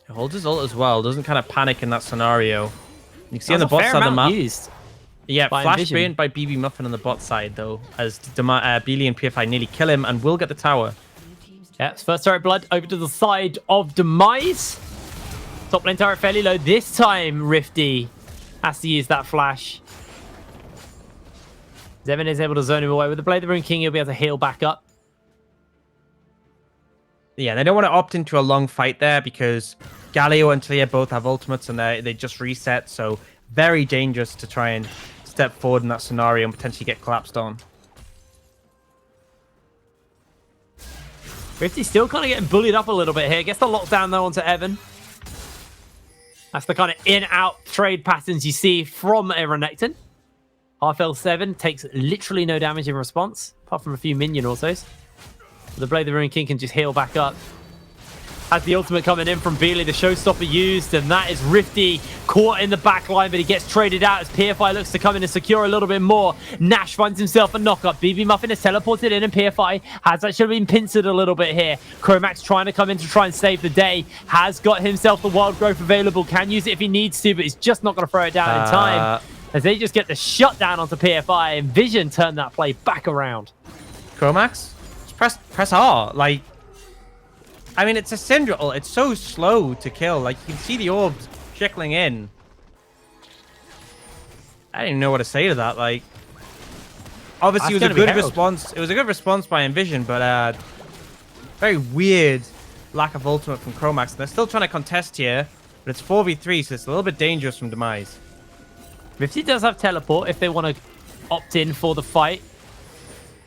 [SPEAKER 3] He holds his ult as well, doesn't kind of panic in that scenario. You can see on the
[SPEAKER 2] That's a
[SPEAKER 3] bot
[SPEAKER 2] fair
[SPEAKER 3] side of the
[SPEAKER 2] amount
[SPEAKER 3] map.
[SPEAKER 2] used
[SPEAKER 3] Yeah,
[SPEAKER 2] by
[SPEAKER 3] flash
[SPEAKER 2] Nvision.
[SPEAKER 3] brilliant by BB Muffin on the bot side, though, as Beely and PFI nearly kill him and will get the tower.
[SPEAKER 2] Yeah, first turret blood over to the side of Demise. Top lane turret fairly low. This time, Rifty has to use that flash. Zevin is able to zone him away. With the Blade of the Rune King, he'll be able to heal back up.
[SPEAKER 3] Yeah, they don't want to opt into a long fight there because Galio and Talia both have ultimates and they just reset, so very dangerous to try and step forward in that scenario and potentially get collapsed on.
[SPEAKER 2] Rifty's still kind of getting bullied up a little bit here. Gets the lockdown though onto Evan. That's the kind of in-out trade patterns you see from a Renekton. RFL7 takes literally no damage in response, apart from a few minion autos. The Blade of the Rune King can just heal back up. Has the ultimate coming in from Beely, the showstopper used, and that is Rifty caught in the back line, but he gets traded out as PFI looks to come in and secure a little bit more. Nash finds himself a knockup. BB Muffin is teleported in, and PFI has actually been pincered a little bit here. Chromax trying to come in to try and save the day. Has got himself the wild growth available. Can use it if he needs to, but he's just not going to throw it down in time. As they just get the shutdown onto PFI, and Vision turned that play back around.
[SPEAKER 3] Chromax? Press R. Like, I mean, it's a Syndra ult. It's so slow to kill. Like, you can see the orbs trickling in. I didn't even know what to say to that. Like, obviously, it was a good response. It was a good response by Nvision, but very weird lack of ultimate from Chromax. They're still trying to contest here, but it's 4v3, so it's a little bit dangerous from Demise.
[SPEAKER 2] Rifty does have teleport if they want to opt in for the fight.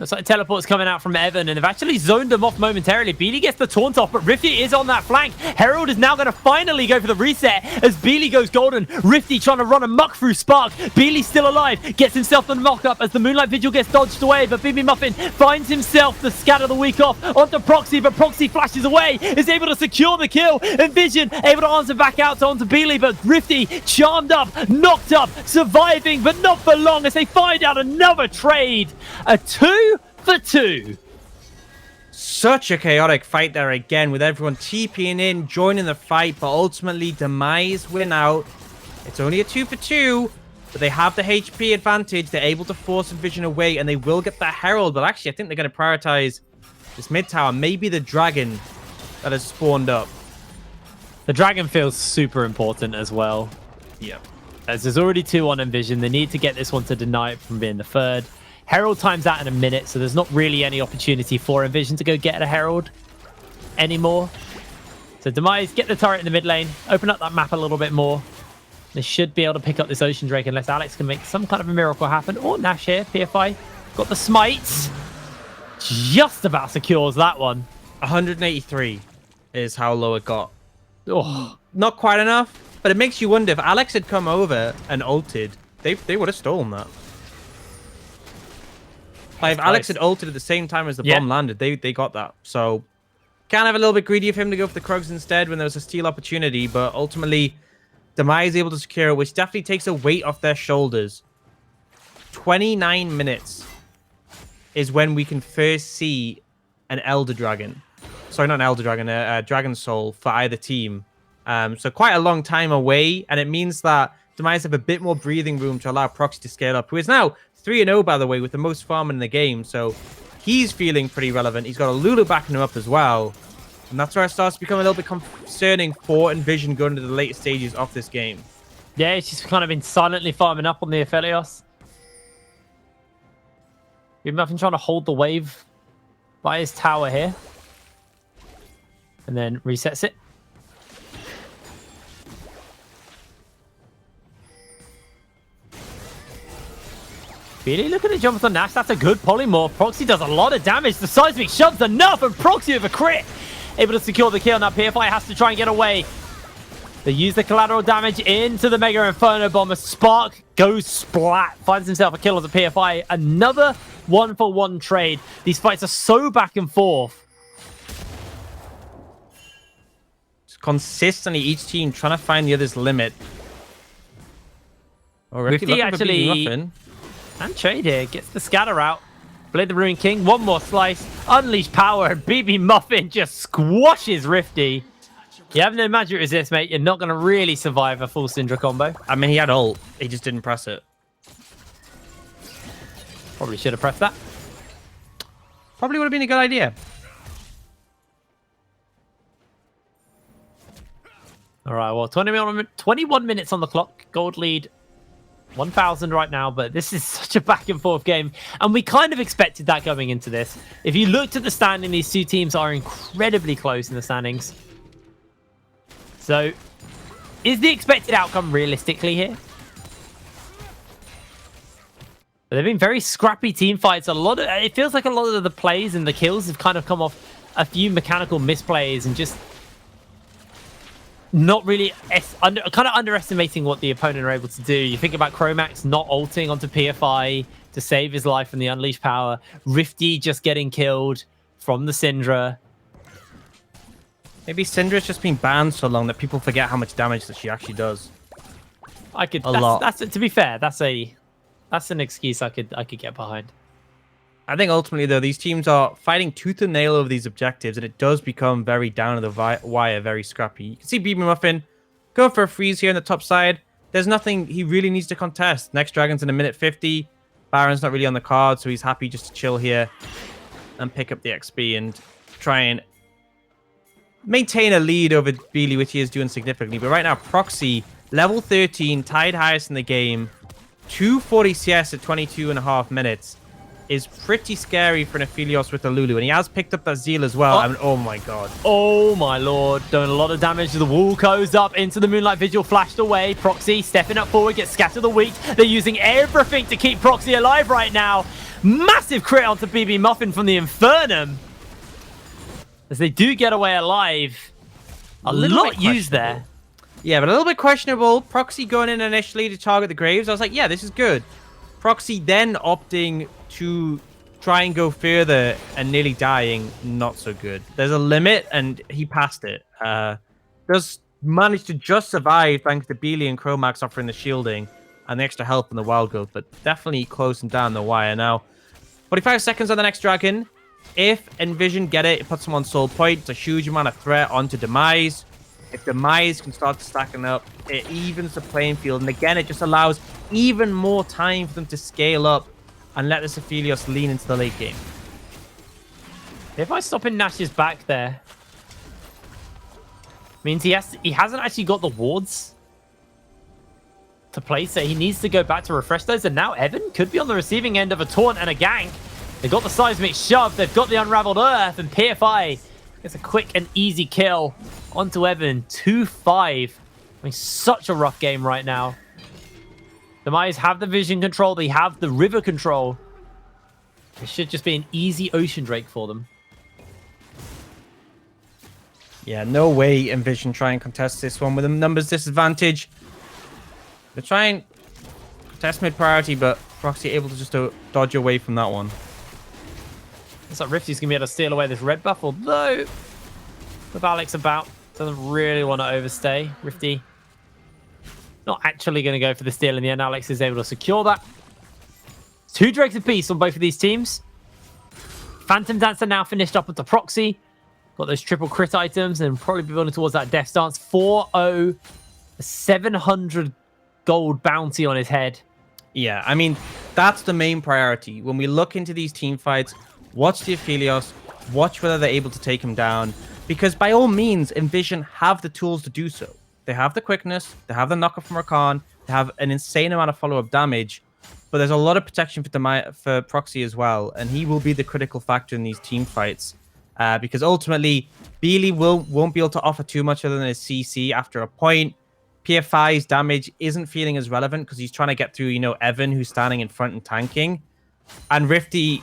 [SPEAKER 2] Looks like teleport's coming out from Evan, and they've actually zoned them off momentarily. Beely gets the taunt off, but Rifty is on that flank. Herald is now going to finally go for the reset as Beely goes golden. Rifty trying to run a muck through Spark. Beely's still alive, gets himself the mock-up as the Moonlight Vigil gets dodged away, but BB Muffin finds himself the scatter the week off onto Proxy, but Proxy flashes away, is able to secure the kill. Nvision able to answer back out onto Beely, but Rifty charmed up, knocked up, surviving, but not for long as they find out another trade. A 2 for 2.
[SPEAKER 3] Such a chaotic fight there again, with everyone TPing in, joining the fight, but ultimately Demise win out. It's only a 2 for 2, but they have the HP advantage. They're able to force Nvision away, and they will get that Herald. But actually, I think they're going to prioritize this mid tower. Maybe the Dragon that has spawned up.
[SPEAKER 2] The Dragon feels super important as well.
[SPEAKER 3] Yeah.
[SPEAKER 2] As there's already 2 on Nvision, they need to get this one to deny it from being the 3rd. Herald times out in a minute, so there's not really any opportunity for Nvision to go get a Herald anymore. So Demise, get the turret in the mid lane, open up that map a little bit more. They should be able to pick up this Ocean Drake unless Alex can make some kind of a miracle happen. Oh, Nash here, PFI, got the smite. Just about secures that one.
[SPEAKER 3] 183 is how low it got.
[SPEAKER 2] Oh,
[SPEAKER 3] Not quite enough, but it makes you wonder if Alex had come over and ulted, they would have stolen that. Like, if Alex had ulted at the same time as the bomb landed, they got that. So, kind of a little bit greedy of him to go for the Krugs instead when there was a steal opportunity, but ultimately, Demise able to secure it, which definitely takes a weight off their shoulders. 29 minutes is when we can first see an Elder Dragon. Sorry, not an Elder Dragon, a Dragon Soul for either team. So quite a long time away, and it means that Demise have a bit more breathing room to allow Proxy to scale up, who is now 3-0, by the way, with the most farm in the game. So he's feeling pretty relevant. He's got a Lulu backing him up as well. And that's where it starts to become a little bit concerning for Nvision going into the late stages of this game.
[SPEAKER 2] yeah, he's just kind of been silently farming up on the Aphelios. BB Muffin trying to hold the wave by his tower here. And then resets it. Really looking to jump on Nash. That's a good polymorph. Proxy does a lot of damage. The seismic shoves enough, and Proxy with a crit. Able to secure the kill. Now PFI has to try and get away. They use the collateral damage into the Mega Inferno Bomber. Spark goes splat. Finds himself a kill on the PFI. Another 1-for-1 trade. These fights are so back and forth.
[SPEAKER 3] Just consistently, each team trying to find the other's limit. Oh,
[SPEAKER 2] Rifty actually... And trade here. Gets the scatter out. Blade the Ruin King. One more slice. Unleash power. And BB Muffin just squashes Rifty. You have no magic resist, mate. You're not going to really survive a full Syndra combo.
[SPEAKER 3] I mean, he had ult. He just didn't press it.
[SPEAKER 2] Probably should have pressed that.
[SPEAKER 3] Probably would have been a good idea.
[SPEAKER 2] All right, well, 21 minutes on the clock. Gold lead 1,000 right now, but this is such a back and forth game. And we kind of expected that going into this. If you looked at the standing, these two teams are incredibly close in the standings. So, is the expected outcome realistically here? But they've been very scrappy team fights. It feels like a lot of the plays and the kills have kind of come off a few mechanical misplays and just not really kind of underestimating what the opponent are able to do. You think about Chromax not ulting onto PFI to save his life from the Unleashed power. Rifty just getting killed from the Syndra.
[SPEAKER 3] Maybe Syndra's just been banned so long that people forget how much damage that she actually does.
[SPEAKER 2] To be fair, that's an excuse I could get behind.
[SPEAKER 3] I think ultimately, though, these teams are fighting tooth and nail over these objectives, and it does become very down to the wire, very scrappy. You can see BB Muffin going for a freeze here on the top side. There's nothing he really needs to contest. Next Dragon's in a minute 50. Baron's not really on the card, so he's happy just to chill here and pick up the XP and try and maintain a lead over Beely, which he is doing significantly. But right now, Proxy, level 13, tied highest in the game, 240 CS at 22.5 minutes. Is pretty scary for an Aphelios with the Lulu. And he has picked up that Zeal as well. Oh my god.
[SPEAKER 2] Oh my lord. Doing a lot of damage. The wall goes up into the Moonlight Vigil. Flashed away. Proxy stepping up forward. Gets scattered the weak. They're using everything to keep Proxy alive right now. Massive crit onto BB Muffin from the Infernum. As they do get away alive. A lot used there.
[SPEAKER 3] Yeah, but a little bit questionable. Proxy going in initially to target the Graves. I was like, yeah, this is good. Proxy then opting to try and go further and nearly dying. Not so good. There's a limit, and he passed it. Does manage to just survive thanks to Beely and Chromax offering the shielding and the extra help from the Wild Growth, but definitely closing down the wire now. 45 seconds on the next Dragon. If Nvision get it, it puts them on soul point. It's a huge amount of threat onto Demise. If Demise can start stacking up, it evens the playing field. And again, it just allows even more time for them to scale up and let this Aphelios lean into the late game.
[SPEAKER 2] If I stop in Nash's back there, means he hasn't actually got the wards to place it. He needs to go back to refresh those. And now Evan could be on the receiving end of a taunt and a gank. They've got the seismic shove. They've got the unraveled earth. And PFI gets a quick and easy kill onto Evan. 2-5. I mean, such a rough game right now. The Mayas have the vision control. They have the river control. It should just be an easy Ocean Drake for them.
[SPEAKER 3] Yeah, no way Nvision try and contest this one with a numbers disadvantage. They're trying contest mid priority, but Proxy able to just dodge away from that one.
[SPEAKER 2] Looks like Rifty's going to be able to steal away this red buff, although with Alex about, doesn't really want to overstay. Rifty not actually going to go for the steal in the end. Alex is able to secure that. 2 Drakes apiece on both of these teams. Phantom Dancer now finished up onto Proxy. Got those triple crit items and probably be building towards that Death Dance. 4-0, 700 gold bounty on his head.
[SPEAKER 3] Yeah, I mean, that's the main priority. When we look into these team fights, watch the Aphelios, watch whether they're able to take him down. Because by all means, Nvision have the tools to do so. They have the quickness, they have the knockup from Rakan, they have an insane amount of follow-up damage. But there's a lot of protection for Proxy as well. And he will be the critical factor in these team fights. Because ultimately, Beely won't be able to offer too much other than his CC after a point. PFI's damage isn't feeling as relevant because he's trying to get through, you know, Evan, who's standing in front and tanking. And Rifty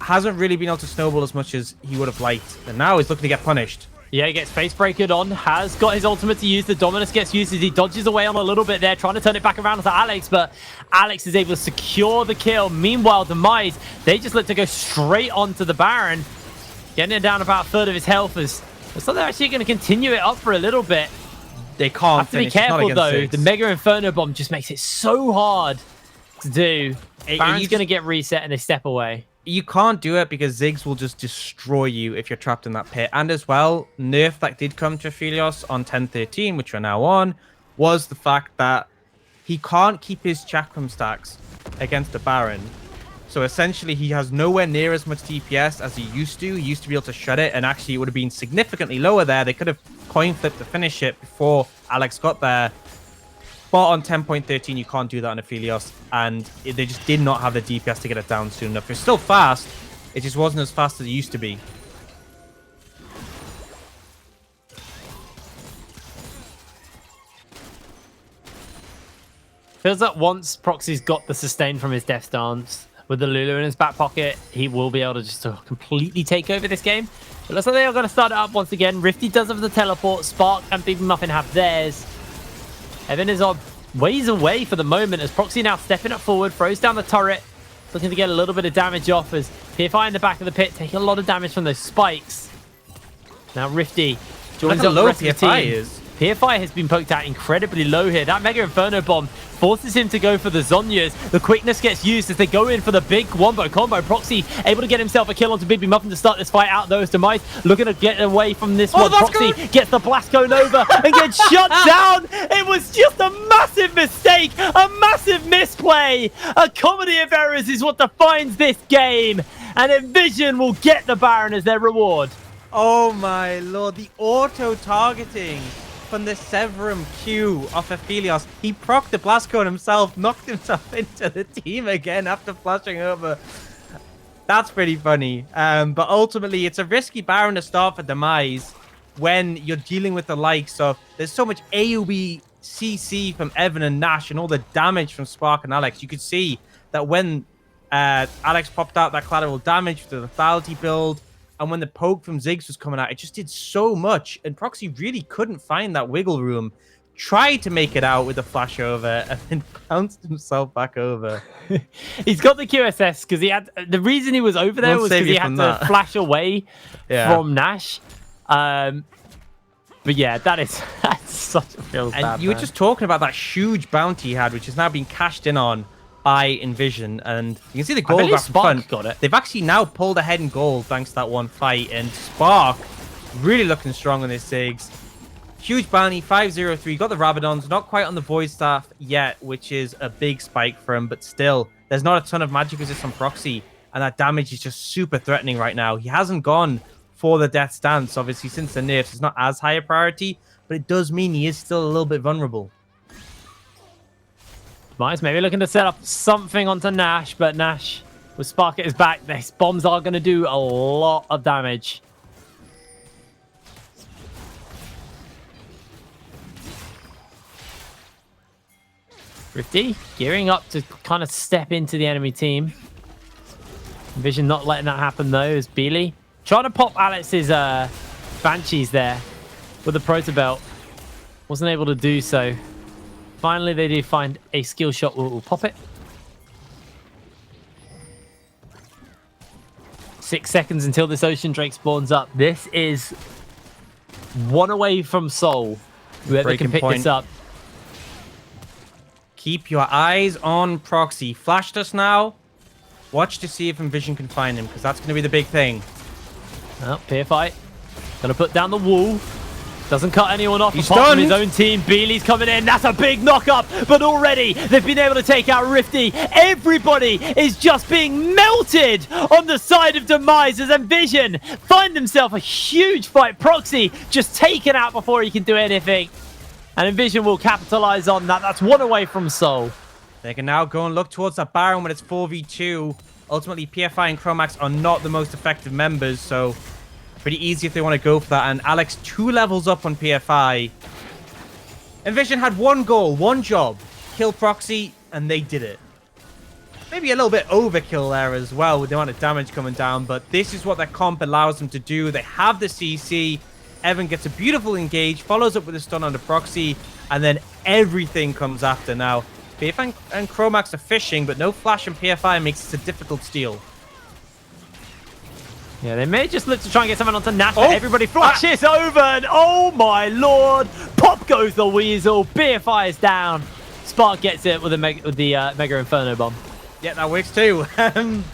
[SPEAKER 3] hasn't really been able to snowball as much as he would have liked. And now he's looking to get punished.
[SPEAKER 2] Yeah, he gets Face Breakered on, has got his ultimate to use. The Dominus gets used as he dodges away on a little bit there, trying to turn it back around to Alex, but Alex is able to secure the kill. Meanwhile, Demise, they just look to go straight onto the Baron, getting it down about a third of his health. Looks like they're actually going to continue it up for a little bit.
[SPEAKER 3] They can't
[SPEAKER 2] have to be careful, though.
[SPEAKER 3] Ziggs.
[SPEAKER 2] The Mega Inferno Bomb just makes it so hard to do. Baron's going to get reset and they step away.
[SPEAKER 3] You can't do it because Ziggs will just destroy you if you're trapped in that pit. And as well, nerf that did come to Aphelios on 10-13, which we're now on, was the fact that he can't keep his Chakram stacks against the Baron. So essentially, he has nowhere near as much DPS as he used to. He used to be able to shut it, and actually it would have been significantly lower there. They could have coin flipped to finish it before Alex got there. But on 10.13, you can't do that on Aphelios, and they just did not have the DPS to get it down soon enough. It's still fast, it just wasn't as fast as it used to be.
[SPEAKER 2] Feels like once Proxy's got the sustain from his Death Dance, with the Lulu in his back pocket, he will be able to just completely take over this game. It looks like they are going to start it up once again. Rifty does have the teleport. Spark and Big Muffin have theirs. Evan is on ways away for the moment as Proxy now stepping up forward, throws down the turret, looking to get a little bit of damage off as PFI in the back of the pit taking a lot of damage from those spikes. Now Rifty joins up the rest of the team. PFI has been poked out incredibly low here. That Mega Inferno Bomb forces him to go for the Zonyas. The quickness gets used as they go in for the big wombo combo. Proxy able to get himself a kill onto Big Muffin to start this fight out, though, as Demise looking to get away from this one. Proxy gets the blast cone over and gets shut down. It was just a massive mistake, a massive misplay. A comedy of errors is what defines this game. And Nvision will get the Baron as their reward.
[SPEAKER 3] Oh my lord, the auto-targeting from the Severum Q off Aphelios. He procced the blast cone himself, knocked himself into the team again after flashing over. That's pretty funny. But ultimately, it's a risky Baron to start for Demise when you're dealing with the likes of... There's so much AoE CC from Evan and Nash and all the damage from Spark and Alex. You could see that when Alex popped out that collateral damage to the lethality build. And when the poke from Ziggs was coming out, it just did so much. And Proxy really couldn't find that wiggle room. Tried to make it out with a flash over and then bounced himself back over.
[SPEAKER 2] He's got the QSS because he had... The reason he was over there was because he had to flash away from Nash. But yeah, that's such a feels bad.
[SPEAKER 3] And you were just talking about that huge bounty he had, which is now being cashed in on by Nvision, and you can see the gold graph in front.
[SPEAKER 2] Got it.
[SPEAKER 3] They've actually now pulled ahead in gold thanks to that one fight, and Spark really looking strong on this Ziggs. Huge bounty, 503. Got the Rabadons, not quite on the Void Staff yet, which is a big spike for him, but still, there's not a ton of magic resist on Proxy, and that damage is just super threatening right now. He hasn't gone for the Death Stance, obviously, since the nerfs. It's not as high a priority, but it does mean he is still a little bit vulnerable.
[SPEAKER 2] Demise maybe looking to set up something onto Nash, but Nash with Spark at his back. These bombs are going to do a lot of damage. Rifty gearing up to kind of step into the enemy team. Nvision not letting that happen though, is Beely trying to pop Alex's Banshees there with the Proto Belt. Wasn't able to do so. Finally, they do find a skill shot. We'll pop it. 6 seconds until this Ocean Drake spawns up. This is one away from Soul. Whoever can pick this up.
[SPEAKER 3] Keep your eyes on Proxy. Flashed us now. Watch to see if Nvision can find him, because that's going to be the big thing.
[SPEAKER 2] Oh, peer fight. Gonna put down the wall. Doesn't cut anyone off
[SPEAKER 3] He's
[SPEAKER 2] apart
[SPEAKER 3] stunned.
[SPEAKER 2] from his own team. Beely's coming in. That's a big knock-up. But already, they've been able to take out Rifty. Everybody is just being melted on the side of Demise as Nvision find themselves a huge fight. Proxy just taken out before he can do anything. And Nvision will capitalize on that. That's one away from Soul.
[SPEAKER 3] They can now go and look towards that Baron when it's 4v2. Ultimately, PFI and Chromax are not the most effective members, so pretty easy if they want to go for that. And Alex 2 levels up on PFI. Nvision had one goal, one job. Kill Proxy, and they did it. Maybe a little bit overkill there as well with the amount of damage coming down, but this is what their comp allows them to do. They have the CC. Evan gets a beautiful engage, follows up with a stun on the Proxy, and then everything comes after now. PFI and Chromax are fishing, but no flash and PFI makes this a difficult steal.
[SPEAKER 2] Yeah, they may just look to try and get someone onto Nash, but everybody flashes over, and oh my lord! Pop goes the Weasel, PFI is down. Spark gets it with the Mega Inferno Bomb.
[SPEAKER 3] Yeah, that works too.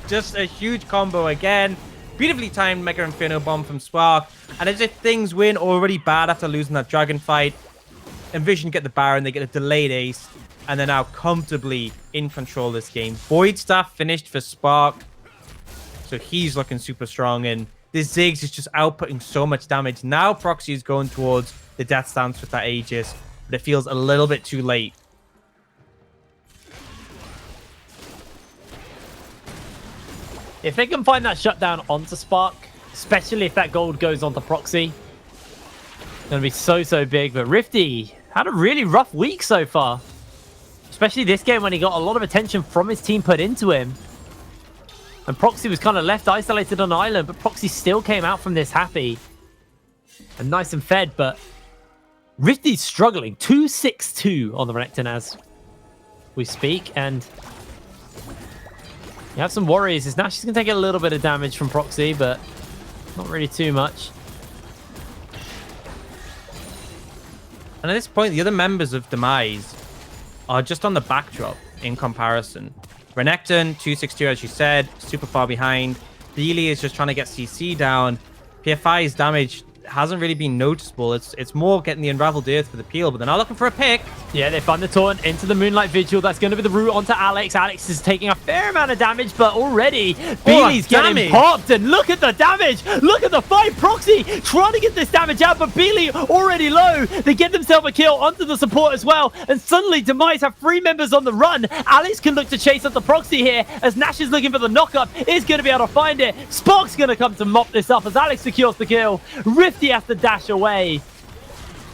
[SPEAKER 3] Just a huge combo again. Beautifully timed Mega Inferno Bomb from Spark. And as if things went already bad after losing that Dragon fight, Nvision get the Baron, they get a delayed ace, and they're now comfortably in control of this game. Void Staff finished for Spark, so he's looking super strong, and this Ziggs is just outputting so much damage. Now Proxy is going towards the Death Stance with that Aegis, but it feels a little bit too late.
[SPEAKER 2] If they can find that shutdown onto Spark, especially if that gold goes onto Proxy, it's going to be so big. But Rifty had a really rough week so far, especially this game when he got a lot of attention from his team put into him. And Proxy was kind of left isolated on the island, but Proxy still came out from this happy and nice and fed. But Rifty's struggling. 2-6-2 on the Renekton as we speak. And you have some worries. As Nash is going to take a little bit of damage from Proxy, but not really too much.
[SPEAKER 3] And at this point, the other members of Demise are just on the backdrop in comparison. Renekton, 262, as you said, super far behind. Beely is just trying to get CC down. PFI's damage hasn't really been noticeable. It's more getting the Unraveled Earth for the peel, but they're not looking for a pick.
[SPEAKER 2] Yeah, they find the taunt into the Moonlight Vigil. That's going to be the route onto Alex. Alex is taking a fair amount of damage, but already Beely's getting popped. And look at the damage. Look at the fight. Proxy trying to get this damage out, but Beely already low. They get themselves a kill onto the support as well. And suddenly Demise have 3 members on the run. Alex can look to chase up the Proxy here as Nash is looking for the knockup. Is going to be able to find it. Spark's going to come to mop this up as Alex secures the kill. Rifty has to dash away.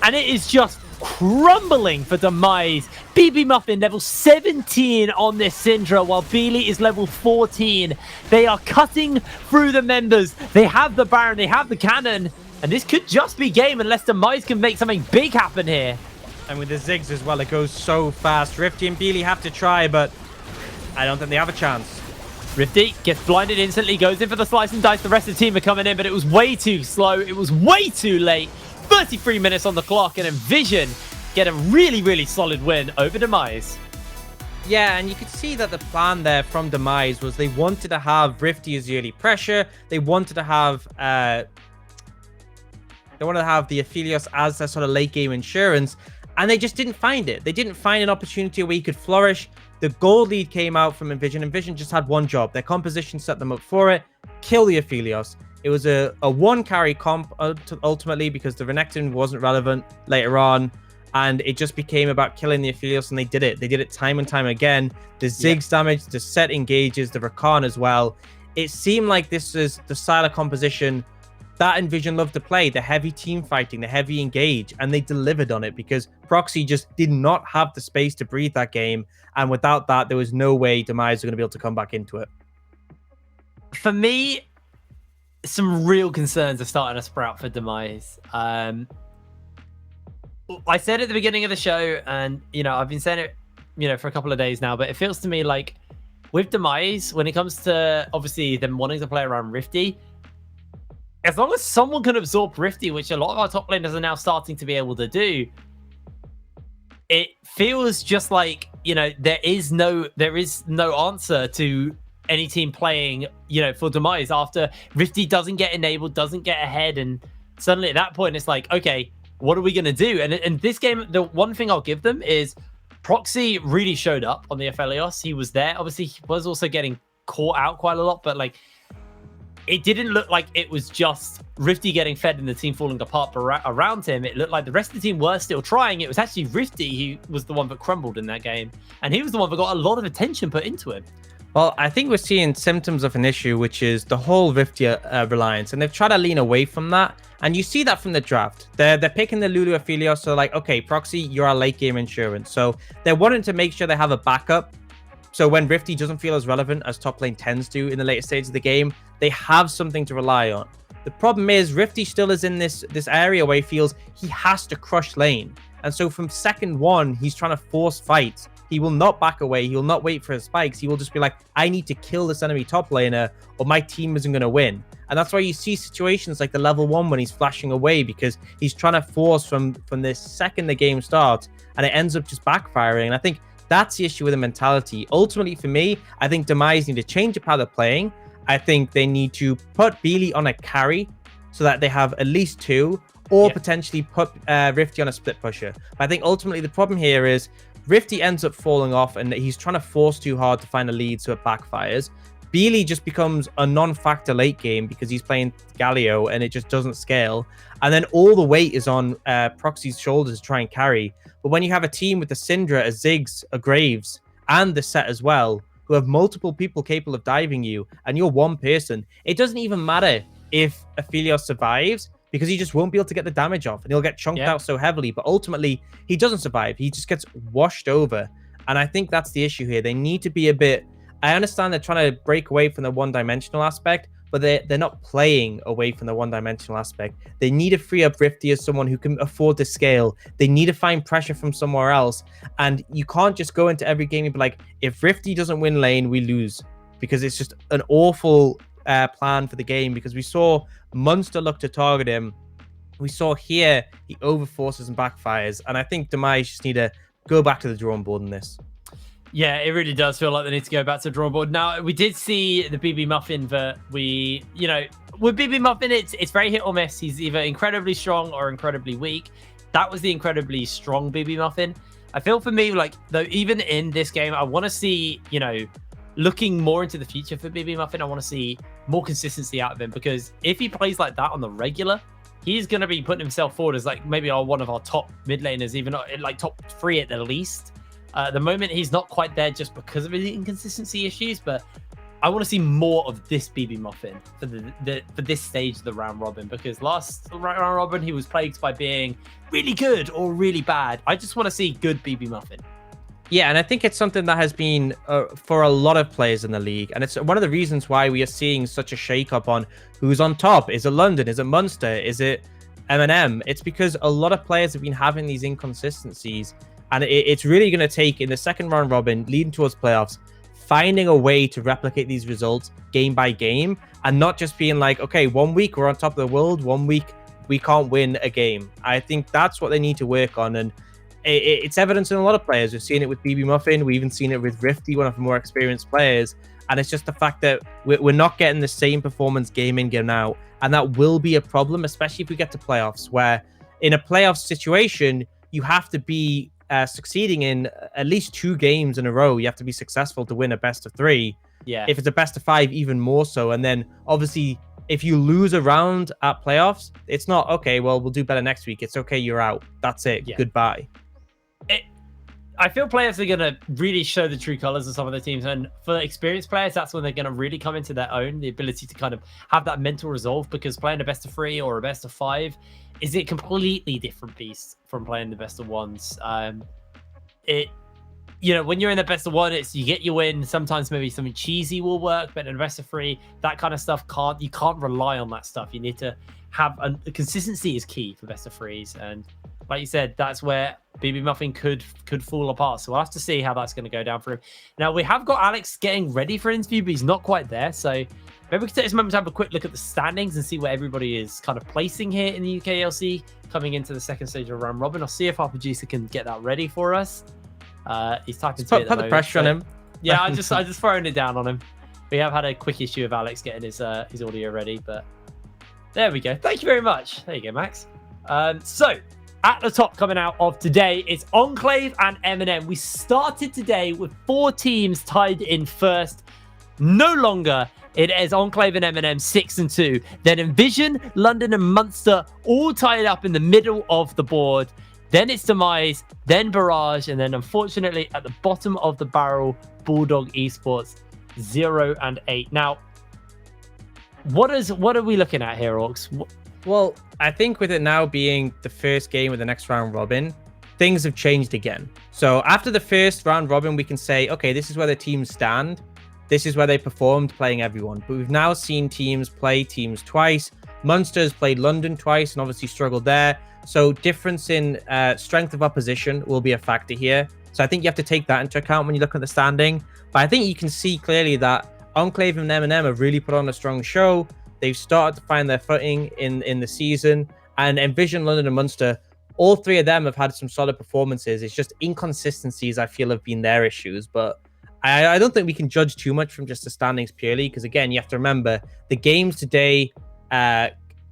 [SPEAKER 2] And it is just crumbling for Demise. BB Muffin level 17 on this Syndra, while Beely is level 14. They are cutting through the members. They have the Baron, they have the cannon, and this could just be game unless Demise can make something big happen here.
[SPEAKER 3] And with the Ziggs as well, it goes so fast. Rifty and Beely have to try, but I don't think they have a chance.
[SPEAKER 2] Rifty gets blinded instantly, goes in for the slice and dice. The rest of the team are coming in, but it was way too slow. It was way too late. 33 minutes on the clock, and Nvision get a really, really solid win over Demise.
[SPEAKER 3] Yeah, and you could see that the plan there from Demise was they wanted to have Rifty as the early pressure. They wanted to have the Aphelios as their sort of late game insurance, and they just didn't find it. They didn't find an opportunity where he could flourish. The gold lead came out from Nvision. Nvision just had one job. Their composition set them up for it. Kill the Aphelios. It was a one carry comp ultimately because the Renekton wasn't relevant later on. And it just became about killing the Aphelios, and they did it. They did it time and time again. The Ziggs damage, the set engages, the Rakan as well. It seemed like this is the style of composition that Nvision loved to play, the heavy team fighting, the heavy engage, and they delivered on it because Proxy just did not have the space to breathe that game, and without that, there was no way Demise were going to be able to come back into it.
[SPEAKER 2] For me, some real concerns are starting to sprout for Demise. I said at the beginning of the show, and, I've been saying it, for a couple of days now, but it feels to me like with Demise, when it comes to, obviously, them wanting to play around Rifty, as long as someone can absorb Rifty, which a lot of our top laners are now starting to be able to do, it feels just like, there is no answer to any team playing, for Demise after Rifty doesn't get enabled, doesn't get ahead, and suddenly at that point, it's like, okay, what are we going to do? And in this game, the one thing I'll give them is Proxy really showed up on the Aphelios. He was there. Obviously, he was also getting caught out quite a lot, but it didn't look like it was just Rifty getting fed and the team falling apart around him. It looked like the rest of the team were still trying. It was actually Rifty who was the one that crumbled in that game. And he was the one that got a lot of attention put into him.
[SPEAKER 3] Well, I think we're seeing symptoms of an issue, which is the whole Rifty reliance. And they've tried to lean away from that. And you see that from the draft. They're picking the Lulu Aphelios. So okay, Proxy, you're our late game insurance. So they're wanting to make sure they have a backup. So when Rifty doesn't feel as relevant as top lane tends to in the later stages of the game, they have something to rely on. The problem is Rifty still is in this area where he feels he has to crush lane. And so from second one, he's trying to force fights. He will not back away. He will not wait for his spikes. He will just be like, I need to kill this enemy top laner or my team isn't going to win. And that's why you see situations like the level 1 when he's flashing away because he's trying to force from the second the game starts and it ends up just backfiring. And I think that's the issue with the mentality. Ultimately, for me, I think Demise need to change up how they're playing. I think they need to put Beely on a carry so that they have at least 2 or potentially put Rifty on a split pusher. But I think ultimately the problem here is Rifty ends up falling off and he's trying to force too hard to find a lead so it backfires. Beely just becomes a non-factor late game because he's playing Galio and it just doesn't scale. And then all the weight is on Proxy's shoulders to try and carry. But when you have a team with a Syndra, a Ziggs, a Graves, and the set as well, who have multiple people capable of diving you, and you're one person, it doesn't even matter if Aphelios survives because he just won't be able to get the damage off and he'll get chunked out so heavily. But ultimately, he doesn't survive. He just gets washed over. And I think that's the issue here. They need to be a bit... I understand they're trying to break away from the one-dimensional aspect, but they're not playing away from the one-dimensional aspect. They need to free up Rifty as someone who can afford to scale. They need to find pressure from somewhere else. And you can't just go into every game and be like, if Rifty doesn't win lane, we lose. Because it's just an awful plan for the game. Because we saw Munster look to target him. We saw here he overforces and backfires. And I think Demise just need to go back to the drawing board in this.
[SPEAKER 2] Yeah, it really does feel like they need to go back to the drawing board. Now, we did see the BB Muffin that with BB Muffin, it's very hit or miss. He's either incredibly strong or incredibly weak. That was the incredibly strong BB Muffin. I feel for me, though, even in this game, I want to see, looking more into the future for BB Muffin, I want to see more consistency out of him because if he plays like that on the regular, he's going to be putting himself forward as maybe one of our top mid laners, even top 3 at the least. At the moment, he's not quite there just because of his inconsistency issues, but I want to see more of this BB Muffin for for this stage of the round robin, because last round robin he was plagued by being really good or really bad. I just want to see good BB Muffin.
[SPEAKER 3] Yeah, and I think it's something that has been for a lot of players in the league, and it's one of the reasons why we are seeing such a shake-up on who's on top. Is it London? Is it Munster? Is it M&M? It's because a lot of players have been having these inconsistencies, and it's really going to take, in the second round robin, leading towards playoffs, finding a way to replicate these results game by game, and not just being like, okay, 1 week we're on top of the world, 1 week we can't win a game. I think that's what they need to work on, and it's evidence in a lot of players. We've seen it with BB Muffin. We've even seen it with Rifty, one of the more experienced players. And it's just the fact that we're not getting the same performance game in, game out. And that will be a problem, especially if we get to playoffs, where in a playoff situation, you have to be succeeding in at least 2 games in a row. You have to be successful to win a best of 3.
[SPEAKER 2] Yeah.
[SPEAKER 3] If it's a best of 5, even more so. And then obviously, if you lose a round at playoffs, it's not, okay, well, we'll do better next week. It's okay, you're out. That's it. Yeah. Goodbye.
[SPEAKER 2] I feel players are going to really show the true colors of some of the teams. And for experienced players, that's when they're going to really come into their own, the ability to kind of have that mental resolve, because playing a best of 3 or a best of 5 is a completely different beast from playing the best of 1s. When you're in the best of 1, it's you get your win. Sometimes maybe something cheesy will work, but in a best of 3, that kind of stuff you can't rely on that stuff. You need to have consistency is key for best of 3s. And like you said, that's where BB Muffin could fall apart. So we'll have to see how that's going to go down for him. Now, we have got Alex getting ready for an interview, but he's not quite there. So maybe we can take this moment to have a quick look at the standings and see where everybody is kind of placing here in the UKLC coming into the second stage of round robin. I'll see if our producer can get that ready for us. He's typing to me at
[SPEAKER 3] put the pressure on him.
[SPEAKER 2] Yeah, I just throwing it down on him. We have had a quick issue of Alex getting his audio ready, but there we go. Thank you very much. There you go, Max. So at the top coming out of today, it's Enclave and M&M. We started today with 4 teams tied in first. No longer it is Enclave and M&M 6 and 2. Then Nvision, London and Munster all tied up in the middle of the board. Then it's Demise, then Barrage, and then unfortunately at the bottom of the barrel, Bulldog Esports 0 and 8. Now, what are we looking at here, Orcs?
[SPEAKER 3] Well, I think with it now being the first game of the next round robin, things have changed again. So after the first round robin, we can say, okay, this is where the teams stand. This is where they performed playing everyone. But we've now seen teams play teams twice. Munster's played London twice and obviously struggled there. So difference in strength of opposition will be a factor here. So I think you have to take that into account when you look at the standing. But I think you can see clearly that Enclave and M&M have really put on a strong show. They've started to find their footing in the season. And Nvision, London and Munster, all 3 of them have had some solid performances. It's just inconsistencies, I feel, have been their issues. But I don't think we can judge too much from just the standings purely. Because, again, you have to remember, the games today,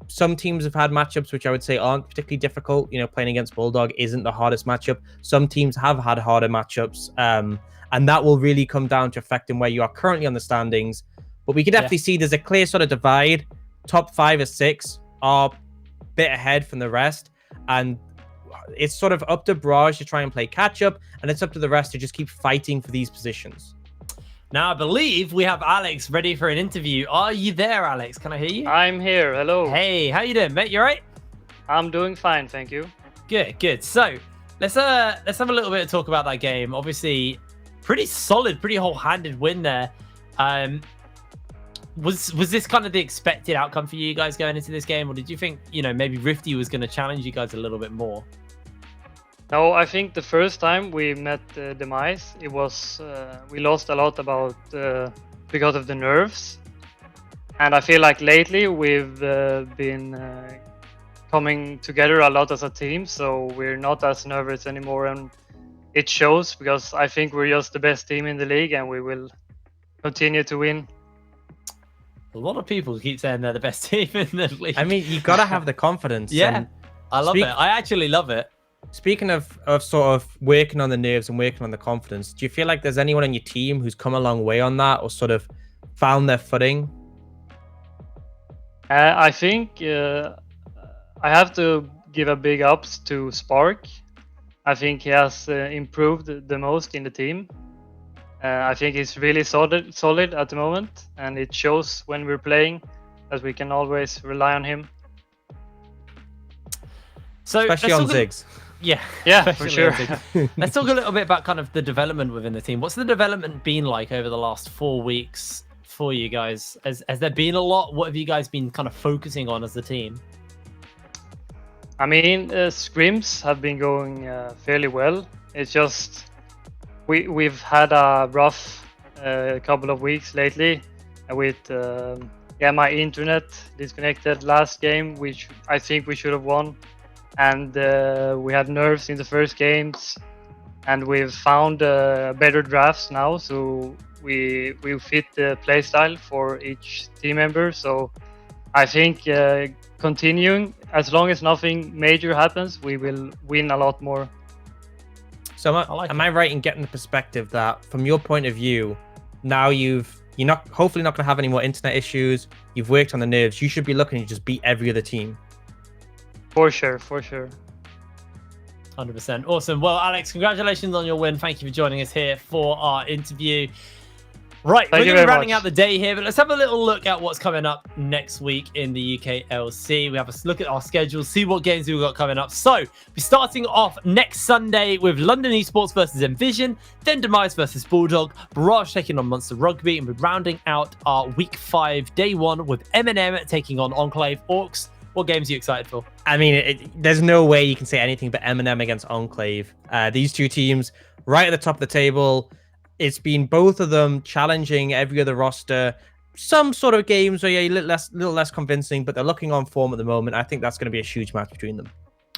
[SPEAKER 3] some teams have had matchups which I would say aren't particularly difficult. Playing against Bulldog isn't the hardest matchup. Some teams have had harder matchups. And that will really come down to affecting where you are currently on the standings. But we can definitely see there's a clear sort of divide. Top 5 or 6 are a bit ahead from the rest. And it's sort of up to Barrage to try and play catch up. And it's up to the rest to just keep fighting for these positions.
[SPEAKER 2] Now, I believe we have Alex ready for an interview. Are you there, Alex? Can I hear you?
[SPEAKER 4] I'm here. Hello.
[SPEAKER 2] Hey, how you doing, mate? You all right?
[SPEAKER 4] I'm doing fine, thank you.
[SPEAKER 2] Good. So let's have a little bit of talk about that game. Obviously, pretty solid, pretty whole-handed win there. Was this kind of the expected outcome for you guys going into this game, or did you think maybe Rifty was going to challenge you guys a little bit more?
[SPEAKER 4] No, I think the first time we met Demise, it was we lost a lot because of the nerves, and I feel like lately we've been coming together a lot as a team, so we're not as nervous anymore, and it shows because I think we're just the best team in the league, and we will continue to win.
[SPEAKER 2] A lot of people keep saying they're the best team in the league.
[SPEAKER 3] I mean, you got to have the confidence.
[SPEAKER 2] Yeah, I love it. I actually love it.
[SPEAKER 3] Speaking of sort of working on the nerves and working on the confidence, do you feel like there's anyone on your team who's come a long way on that or sort of found their footing?
[SPEAKER 4] I think I have to give a big ups to Spark. I think he has improved the most in the team. I think he's really solid at the moment, and it shows when we're playing that we can always rely on him.
[SPEAKER 2] So
[SPEAKER 3] Especially on Ziggs.
[SPEAKER 4] Yeah, for sure.
[SPEAKER 2] Let's talk a little bit about kind of the development within the team. What's the development been like over the last 4 weeks for you guys? Has there been a lot? What have you guys been kind of focusing on as a team?
[SPEAKER 4] I mean, scrims have been going fairly well. It's just we've had a rough couple of weeks lately with my internet disconnected last game, which I think we should have won, and we had nerfs in the first games, and we've found better drafts now, so we fit the playstyle for each team member. So I think continuing, as long as nothing major happens, we will win a lot more.
[SPEAKER 3] So am I right in getting the perspective that from your point of view, now you're hopefully not going to have any more internet issues, you've worked on the nerves, you should be looking to just beat every other team?
[SPEAKER 4] For sure.
[SPEAKER 2] 100%. Awesome. Well, Alex, congratulations on your win. Thank you for joining us here for our interview. Right, we're going to be rounding out the day here, but let's have a little look at what's coming up next week in the UKLC. We have a look at our schedule, see what games we've got coming up. So, we're starting off next Sunday with London Esports versus Nvision, then Demise versus Bulldog, Barrage taking on Monster Rugby, and we're rounding out our Week 5, Day 1 with M&M taking on Enclave Orcs. What games are you excited for?
[SPEAKER 3] I mean, there's no way you can say anything but M&M against Enclave. These two teams right at the top of the table. It's been both of them challenging every other roster. Some sort of games are a little less convincing, but they're looking on form at the moment. I think that's going to be a huge match between them.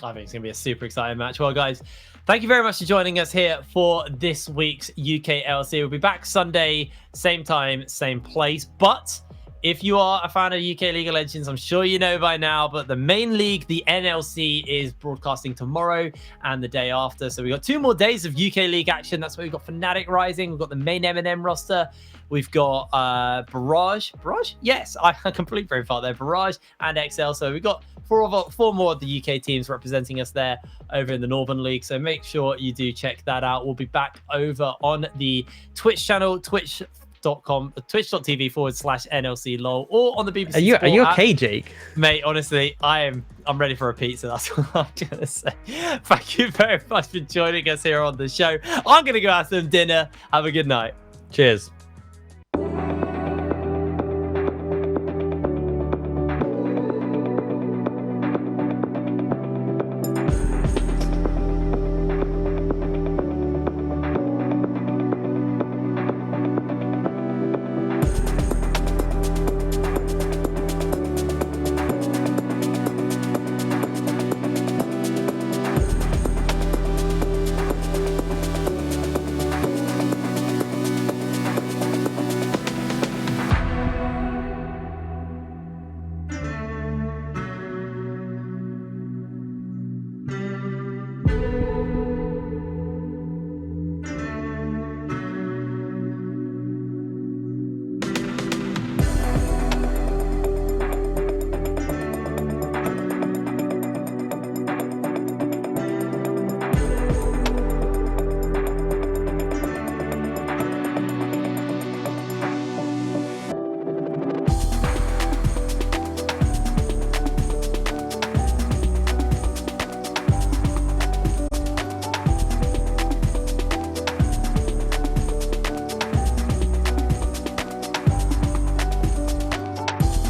[SPEAKER 2] I think it's going to be a super exciting match. Well, guys, thank you very much for joining us here for this week's UKLC. We'll be back Sunday, same time, same place. But if you are a fan of UK League of Legends, I'm sure you know by now, but the main league, the NLC, is broadcasting tomorrow and the day after. So we've got 2 more days of UK League action. That's where we've got Fnatic Rising. We've got the main M&M roster. We've got Barrage. Barrage? Yes, I completely brain fart there. Barrage and XL. So we've got 4 more of the UK teams representing us there over in the Northern League. So make sure you do check that out. We'll be back over on the Twitch channel, twitch.tv/NLC LOL, or on the BBC
[SPEAKER 3] Are you okay,
[SPEAKER 2] app.
[SPEAKER 3] Jake?
[SPEAKER 2] Mate, honestly, I'm ready for a pizza. That's what I'm gonna say. Thank you very much for joining us here on the show. I'm gonna go have some dinner. Have a good night.
[SPEAKER 3] Cheers.